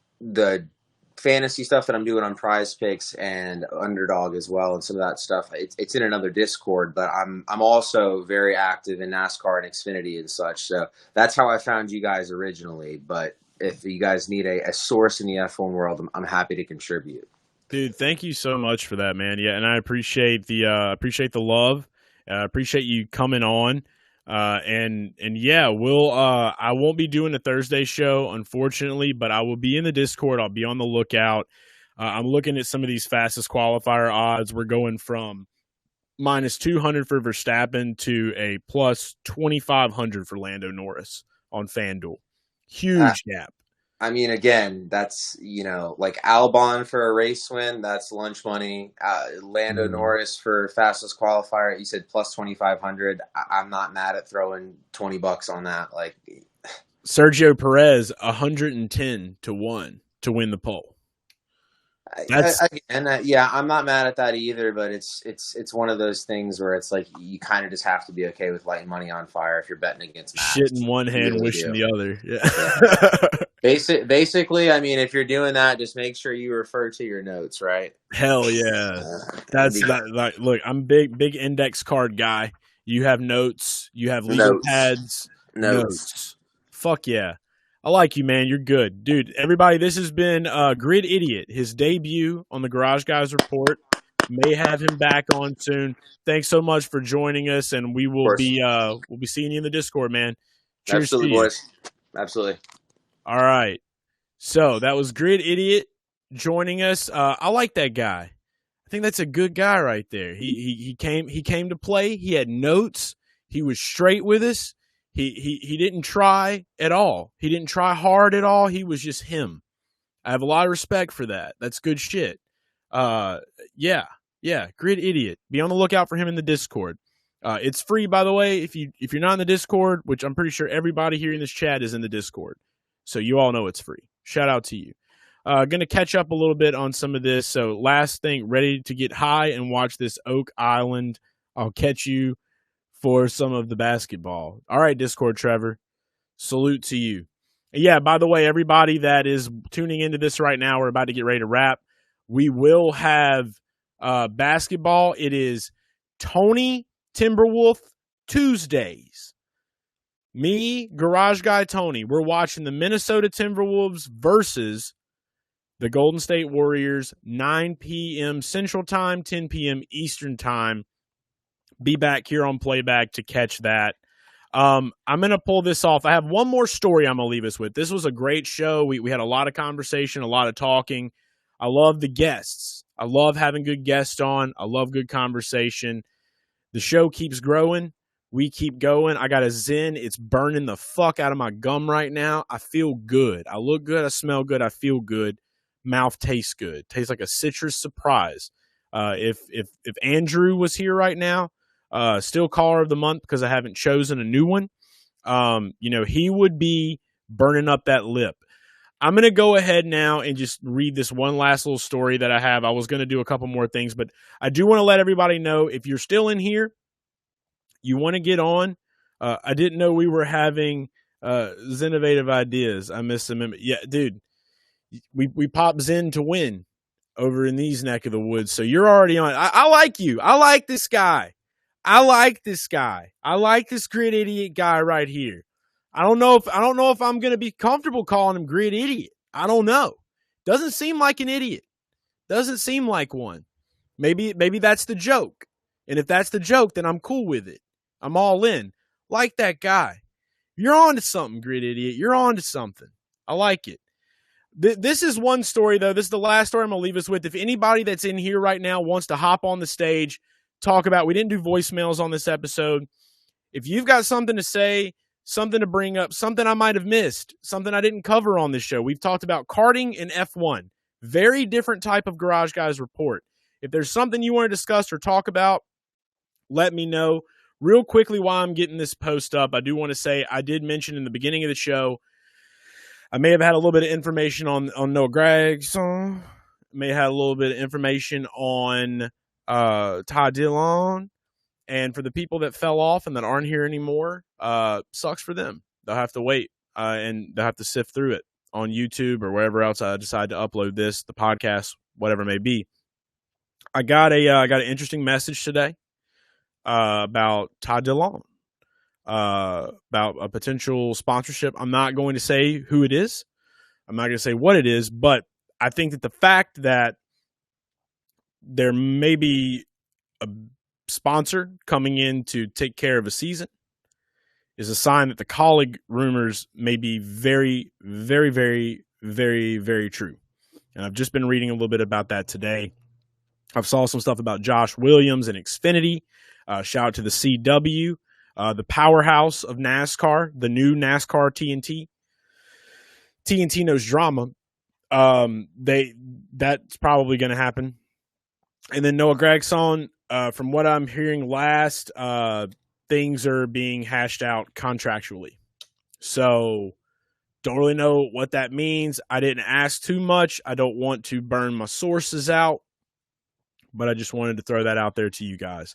fantasy stuff that I'm doing on Prize Picks and Underdog as well, and some of that stuff, it's in another Discord. But I'm also very active in NASCAR and Xfinity and such. So that's how I found you guys originally. But if you guys need a source in the F1 world, I'm happy to contribute. Dude, thank you so much for that, man. Yeah, and I appreciate the love. Appreciate you coming on. And yeah, I won't be doing a Thursday show, unfortunately, but I will be in the Discord. I'll be on the lookout. I'm looking at some of these fastest qualifier odds. We're going from minus 200 for Verstappen to a plus 2,500 for Lando Norris on FanDuel. Huge gap. I mean, again, that's, like Albon for a race win, that's lunch money. Lando Norris for fastest qualifier, you said plus 2,500. I'm not mad at throwing $20 on that. Like Sergio Perez, 110 to 1 to win the pole. I'm not mad at that either, but it's one of those things where it's like you kind of just have to be okay with lighting money on fire if you're betting against Max. Shit in one hand, wish in the other. Yeah. Basically, I mean, if you're doing that, just make sure you refer to your notes, right? Hell yeah. Look, I'm big index card guy. You have notes. You have legal pads. Notes. Fuck yeah. I like you, man. You're good. Dude, everybody, this has been GridIdiot, his debut on the Garage Guys Report. May have him back on soon. Thanks so much for joining us, and we'll be seeing you in the Discord, man. Cheers. Absolutely, boys. Absolutely. All right. So that was GridIdiot joining us. I like that guy. I think that's a good guy right there. He came to play. He had notes. He was straight with us. He didn't try at all. He didn't try hard at all. He was just him. I have a lot of respect for that. That's good shit. Yeah. GridIdiot. Be on the lookout for him in the Discord. It's free, by the way. If you're not in the Discord, which I'm pretty sure everybody here in this chat is in the Discord, so you all know it's free. Shout out to you. Going to catch up a little bit on some of this. So last thing, ready to get high and watch this Oak Island. I'll catch you for some of the basketball. All right, Discord Trevor. Salute to you. Yeah, by the way, everybody that is tuning into this right now, we're about to get ready to wrap. We will have basketball. It is Tony Timberwolf Tuesdays. Me, Garage Guy Tony, we're watching the Minnesota Timberwolves versus the Golden State Warriors, 9 p.m. Central Time, 10 p.m. Eastern Time. Be back here on playback to catch that. I'm going to pull this off. I have one more story I'm going to leave us with. This was a great show. We had a lot of conversation, a lot of talking. I love the guests. I love having good guests on. I love good conversation. The show keeps growing. We keep going. I got a Zen. It's burning the fuck out of my gum right now. I feel good. I look good. I smell good. I feel good. Mouth tastes good. Tastes like a citrus surprise. If Andrew was here right now, still caller of the month because I haven't chosen a new one, he would be burning up that lip. I'm going to go ahead now and just read this one last little story that I have. I was going to do a couple more things, but I do want to let everybody know, if you're still in here, you want to get on. I didn't know we were having Zennovative Ideas. I missed them. Yeah, dude, we pop Zen to win over in these neck of the woods. So you're already on. I like you. I like this guy. I like this GridIdiot guy right here. I don't know if I'm going to be comfortable calling him GridIdiot. I don't know. Doesn't seem like an idiot. Doesn't seem like one. Maybe that's the joke. And if that's the joke, then I'm cool with it. I'm all in. Like that guy. You're on to something, GridIdiot. You're on to something. I like it. This is one story, though. This is the last story I'm going to leave us with. If anybody that's in here right now wants to hop on the stage, talk about, we didn't do voicemails on this episode. If you've got something to say, something to bring up, something I might have missed, something I didn't cover on this show. We've talked about karting and F1. Very different type of Garage Guys report. If there's something you want to discuss or talk about, let me know. Real quickly while I'm getting this post up, I do want to say I did mention in the beginning of the show, I may have had a little bit of information on Noah Gregson. May have had a little bit of information on Ty Dillon. And for the people that fell off and that aren't here anymore, sucks for them. They'll have to wait and they'll have to sift through it on YouTube or wherever else I decide to upload this, the podcast, whatever it may be. I got an interesting message today about Ty Dillon, about a potential sponsorship. I'm not going to say who it is. I'm not going to say what it is, but I think that the fact that there may be a sponsor coming in to take care of a season is a sign that the colleague rumors may be very, very, very, very, very true. And I've just been reading a little bit about that today. I've saw some stuff about Josh Williams and Xfinity. Shout out to the CW, the powerhouse of NASCAR, the new NASCAR TNT. TNT knows drama. That's probably going to happen. And then Noah Gregson, from what I'm hearing last, things are being hashed out contractually. So don't really know what that means. I didn't ask too much. I don't want to burn my sources out, but I just wanted to throw that out there to you guys.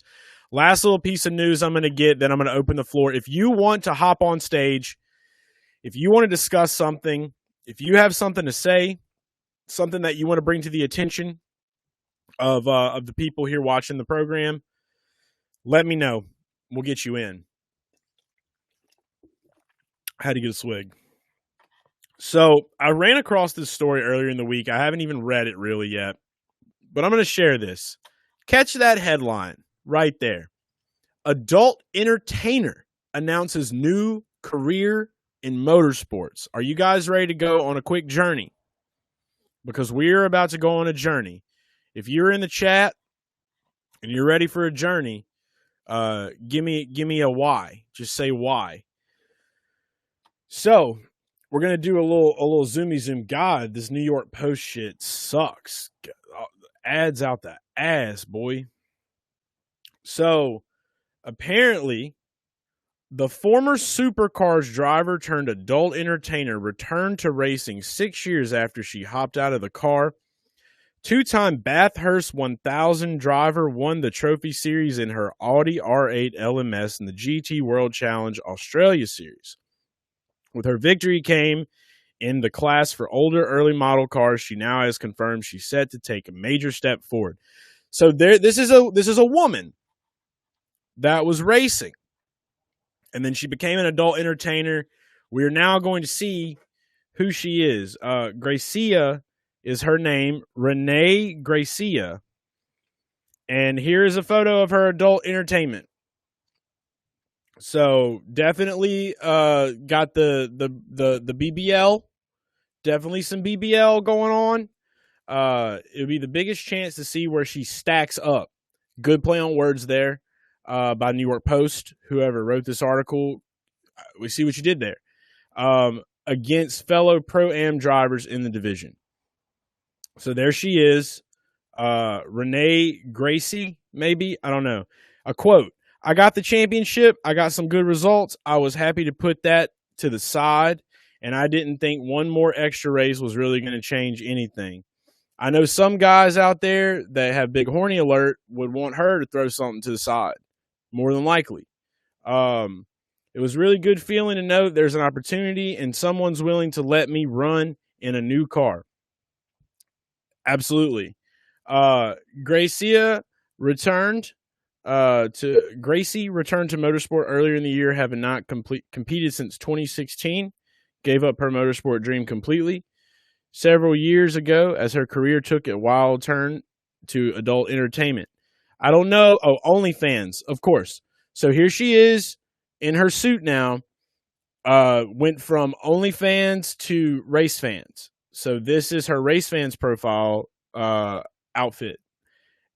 Last little piece of news I'm going to get, then I'm going to open the floor. If you want to hop on stage, if you want to discuss something, if you have something to say, something that you want to bring to the attention of the people here watching the program, let me know. We'll get you in. I had to get a swig. So I ran across this story earlier in the week. I haven't even read it really yet, but I'm going to share this. Catch that headline right there. Adult entertainer announces new career in motorsports. Are you guys ready to go on a quick journey? Because we're about to go on a journey. If you're in the chat and you're ready for a journey, give me a why. Just say why. So we're gonna do a little zoomy zoom. God, this New York Post shit sucks. Ads out the ass, boy. So apparently, the former supercars driver turned adult entertainer returned to racing 6 years after she hopped out of the car. Two-time Bathurst 1000 driver won the trophy series in her Audi R8 LMS in the GT World Challenge Australia Series. With her victory came in the class for older early model cars. She now has confirmed she's set to take a major step forward. So this is a woman that was racing, and then she became an adult entertainer. We are now going to see who she is. Gracia is her name, Renee Gracia. And here is a photo of her adult entertainment. So definitely got the BBL. Definitely some BBL going on. It'll be the biggest chance to see where she stacks up. Good play on words there by New York Post. Whoever wrote this article, we see what you did there. Against fellow Pro-Am drivers in the division. So there she is. Renee Gracie, maybe? I don't know. A quote. I got the championship. I got some good results. I was happy to put that to the side, and I didn't think one more extra race was really going to change anything. I know some guys out there that have big horny alert would want her to throw something to the side, more than likely. It was really good feeling to know there's an opportunity and someone's willing to let me run in a new car. Absolutely. Gracie returned to motorsport earlier in the year, having not competed since 2016. Gave up her motorsport dream completely. Several years ago, as her career took a wild turn to adult entertainment. I don't know. Oh, OnlyFans, of course. So here she is in her suit now. Went from OnlyFans to race fans. So this is her race fans profile outfit.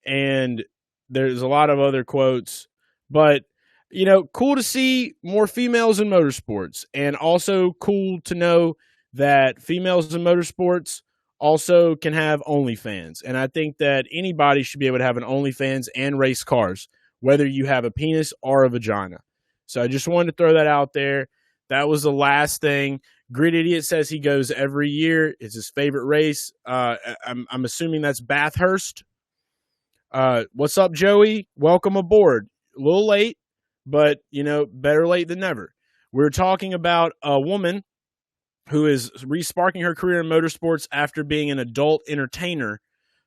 And there's a lot of other quotes, but cool to see more females in motorsports, and also cool to know that females in motorsports also can have OnlyFans. And I think that anybody should be able to have an OnlyFans and race cars, whether you have a penis or a vagina. So I just wanted to throw that out there. That was the last thing. GridIdiot says he goes every year. It's his favorite race. I'm assuming that's Bathurst. What's up, Joey? Welcome aboard. A little late, but, better late than never. We're talking about a woman who is re-sparking her career in motorsports after being an adult entertainer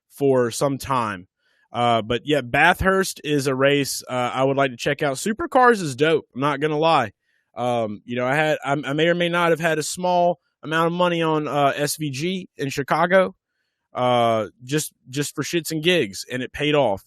for some time. But yeah, Bathurst is a race I would like to check out. Supercars is dope. I'm not gonna lie. I may or may not have had a small amount of money on SVG in Chicago, just for shits and gigs, and it paid off.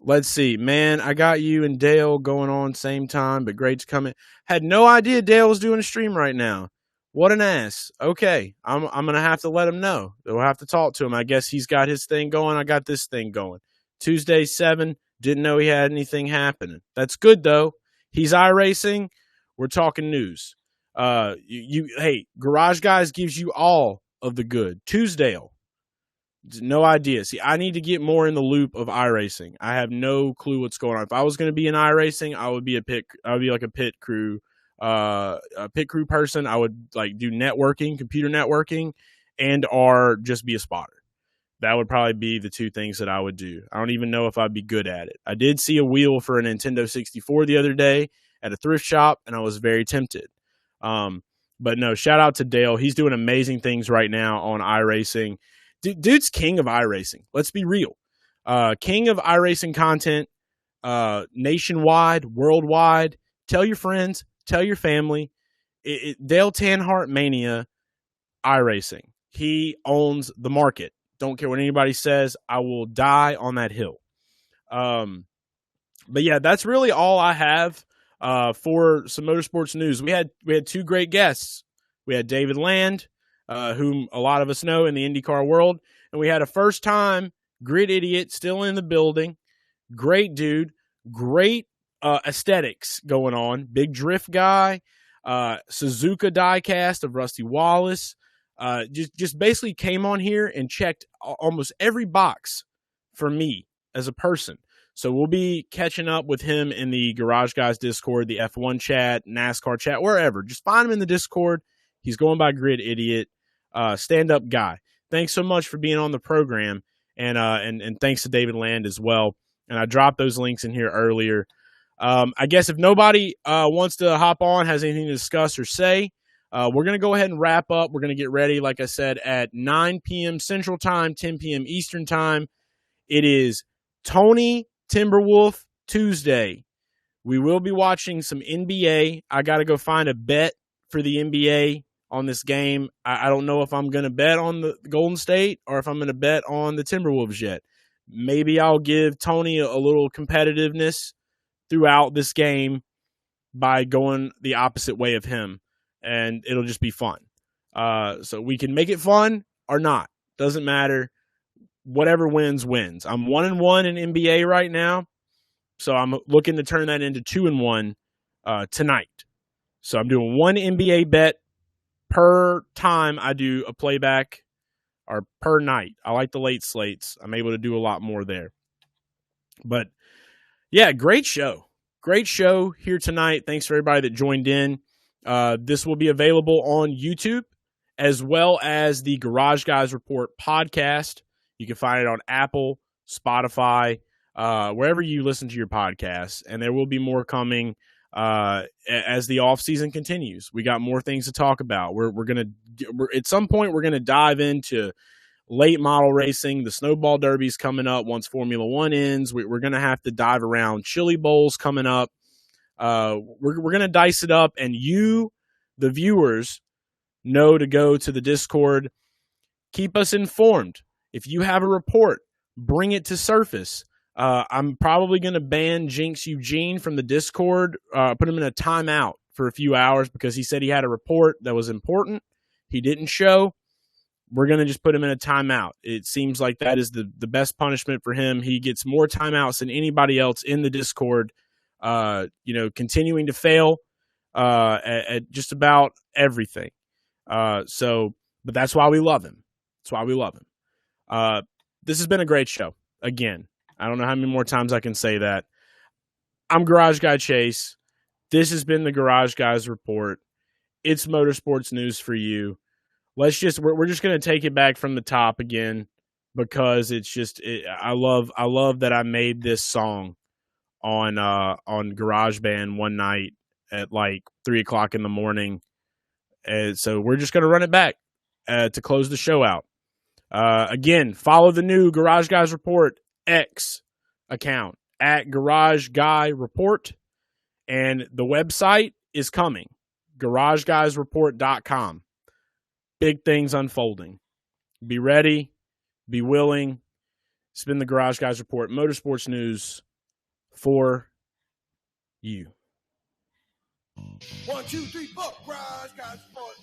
Let's see, man. I got you and Dale going on same time, but great's coming. Had no idea Dale was doing a stream right now. What an ass. Okay, I'm gonna have to let him know. We'll have to talk to him. I guess he's got his thing going. I got this thing going. Tuesday 7. Didn't know he had anything happening. That's good though. He's iRacing. We're talking news. Hey, Garage Guys gives you all of the good. Tuesdale. No idea. See, I need to get more in the loop of iRacing. I have no clue what's going on. If I was going to be in iRacing, I would be like a pit crew person. I would like do networking, computer networking, and or just be a spotter. That would probably be the two things that I would do. I don't even know if I'd be good at it. I did see a wheel for a Nintendo 64 the other day at a thrift shop, and I was very tempted. But no, shout out to Dale. He's doing amazing things right now on iRacing. Dude's king of iRacing. Let's be real. King of iRacing content, nationwide, worldwide. Tell your friends, tell your family. Dale Tanhart Mania iRacing. He owns the market. Don't care what anybody says. I will die on that hill. But yeah, that's really all I have for some motorsports news. We had two great guests. We had David Land, whom a lot of us know in the IndyCar world. And we had a first-time GridIdiot still in the building. Great dude. Great aesthetics going on. Big drift guy. Suzuka diecast of Rusty Wallace. Just basically came on here and checked almost every box for me as a person. So we'll be catching up with him in the Garage Guys Discord, the F1 chat, NASCAR chat, wherever. Just find him in the Discord. He's going by GridIdiot. Stand-up guy. Thanks so much for being on the program, and thanks to David Land as well. And I dropped those links in here earlier. I guess if nobody wants to hop on, has anything to discuss or say, we're going to go ahead and wrap up. We're going to get ready, like I said, at 9 p.m. Central Time, 10 p.m. Eastern Time. It is Tony Timberwolf Tuesday. We will be watching some NBA. I got to go find a bet for the NBA on this game. I don't know if I'm going to bet on the Golden State or if I'm going to bet on the Timberwolves yet. Maybe I'll give Tony a little competitiveness throughout this game by going the opposite way of him, and it'll just be fun. So we can make it fun or not. Doesn't matter. Whatever wins, wins. I'm 1-1 in NBA right now, so I'm looking to turn that into 2-1 tonight. So I'm doing one NBA bet per time I do a playback, or per night. I like the late slates. I'm able to do a lot more there. But yeah, great show. Great show here tonight. Thanks for everybody that joined in. This will be available on YouTube as well as the Garage Guys Report podcast. You can find it on Apple, Spotify, wherever you listen to your podcasts. And there will be more coming as the off season continues. We got more things to talk about. We're at some point we're gonna dive into late model racing. The Snowball Derby's coming up once Formula One ends. We're gonna have to dive around. Chili Bowls coming up. We're gonna dice it up, and you, the viewers, know to go to the Discord. Keep us informed. If you have a report, bring it to surface. I'm probably going to ban Jinx Eugene from the Discord, put him in a timeout for a few hours because he said he had a report that was important. he didn't show, we're going to just put him in a timeout. It seems like that is the best punishment for him. He gets more timeouts than anybody else in the Discord, continuing to fail at just about everything. But that's why we love him. That's why we love him. This has been a great show. Again, I don't know how many more times I can say that. I'm Garage Guy Chase. This has been the Garage Guys Report. It's motorsports news for you. We're just going to take it back from the top again because I love that I made this song on GarageBand one night at like 3:00 in the morning. And so we're just going to run it back to close the show out. Again, follow the new Garage Guys Report X account at Garage Guy Report, and the website is coming, garageguysreport.com. Big things unfolding. Be ready, be willing. It's been the Garage Guys Report, motorsports news for you. 1, 2, 3, 4. Garage Guys Report.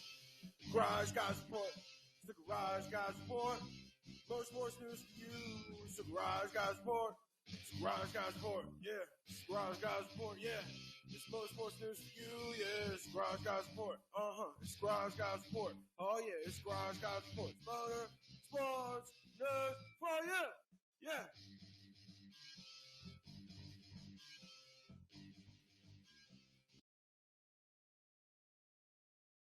Garage Guys Report. It's the Garage Guys Report. Motorsports news for you. It's the Garage Guys Report. It's the Garage Guys Report. Yeah. It's the Garage Guys Report. Yeah. It's motorsports news for you. Yeah. It's the Garage Guys Report. It's the Garage Guys Report. Oh yeah. It's the Garage Guys Report. Motorsports news for you. Yeah.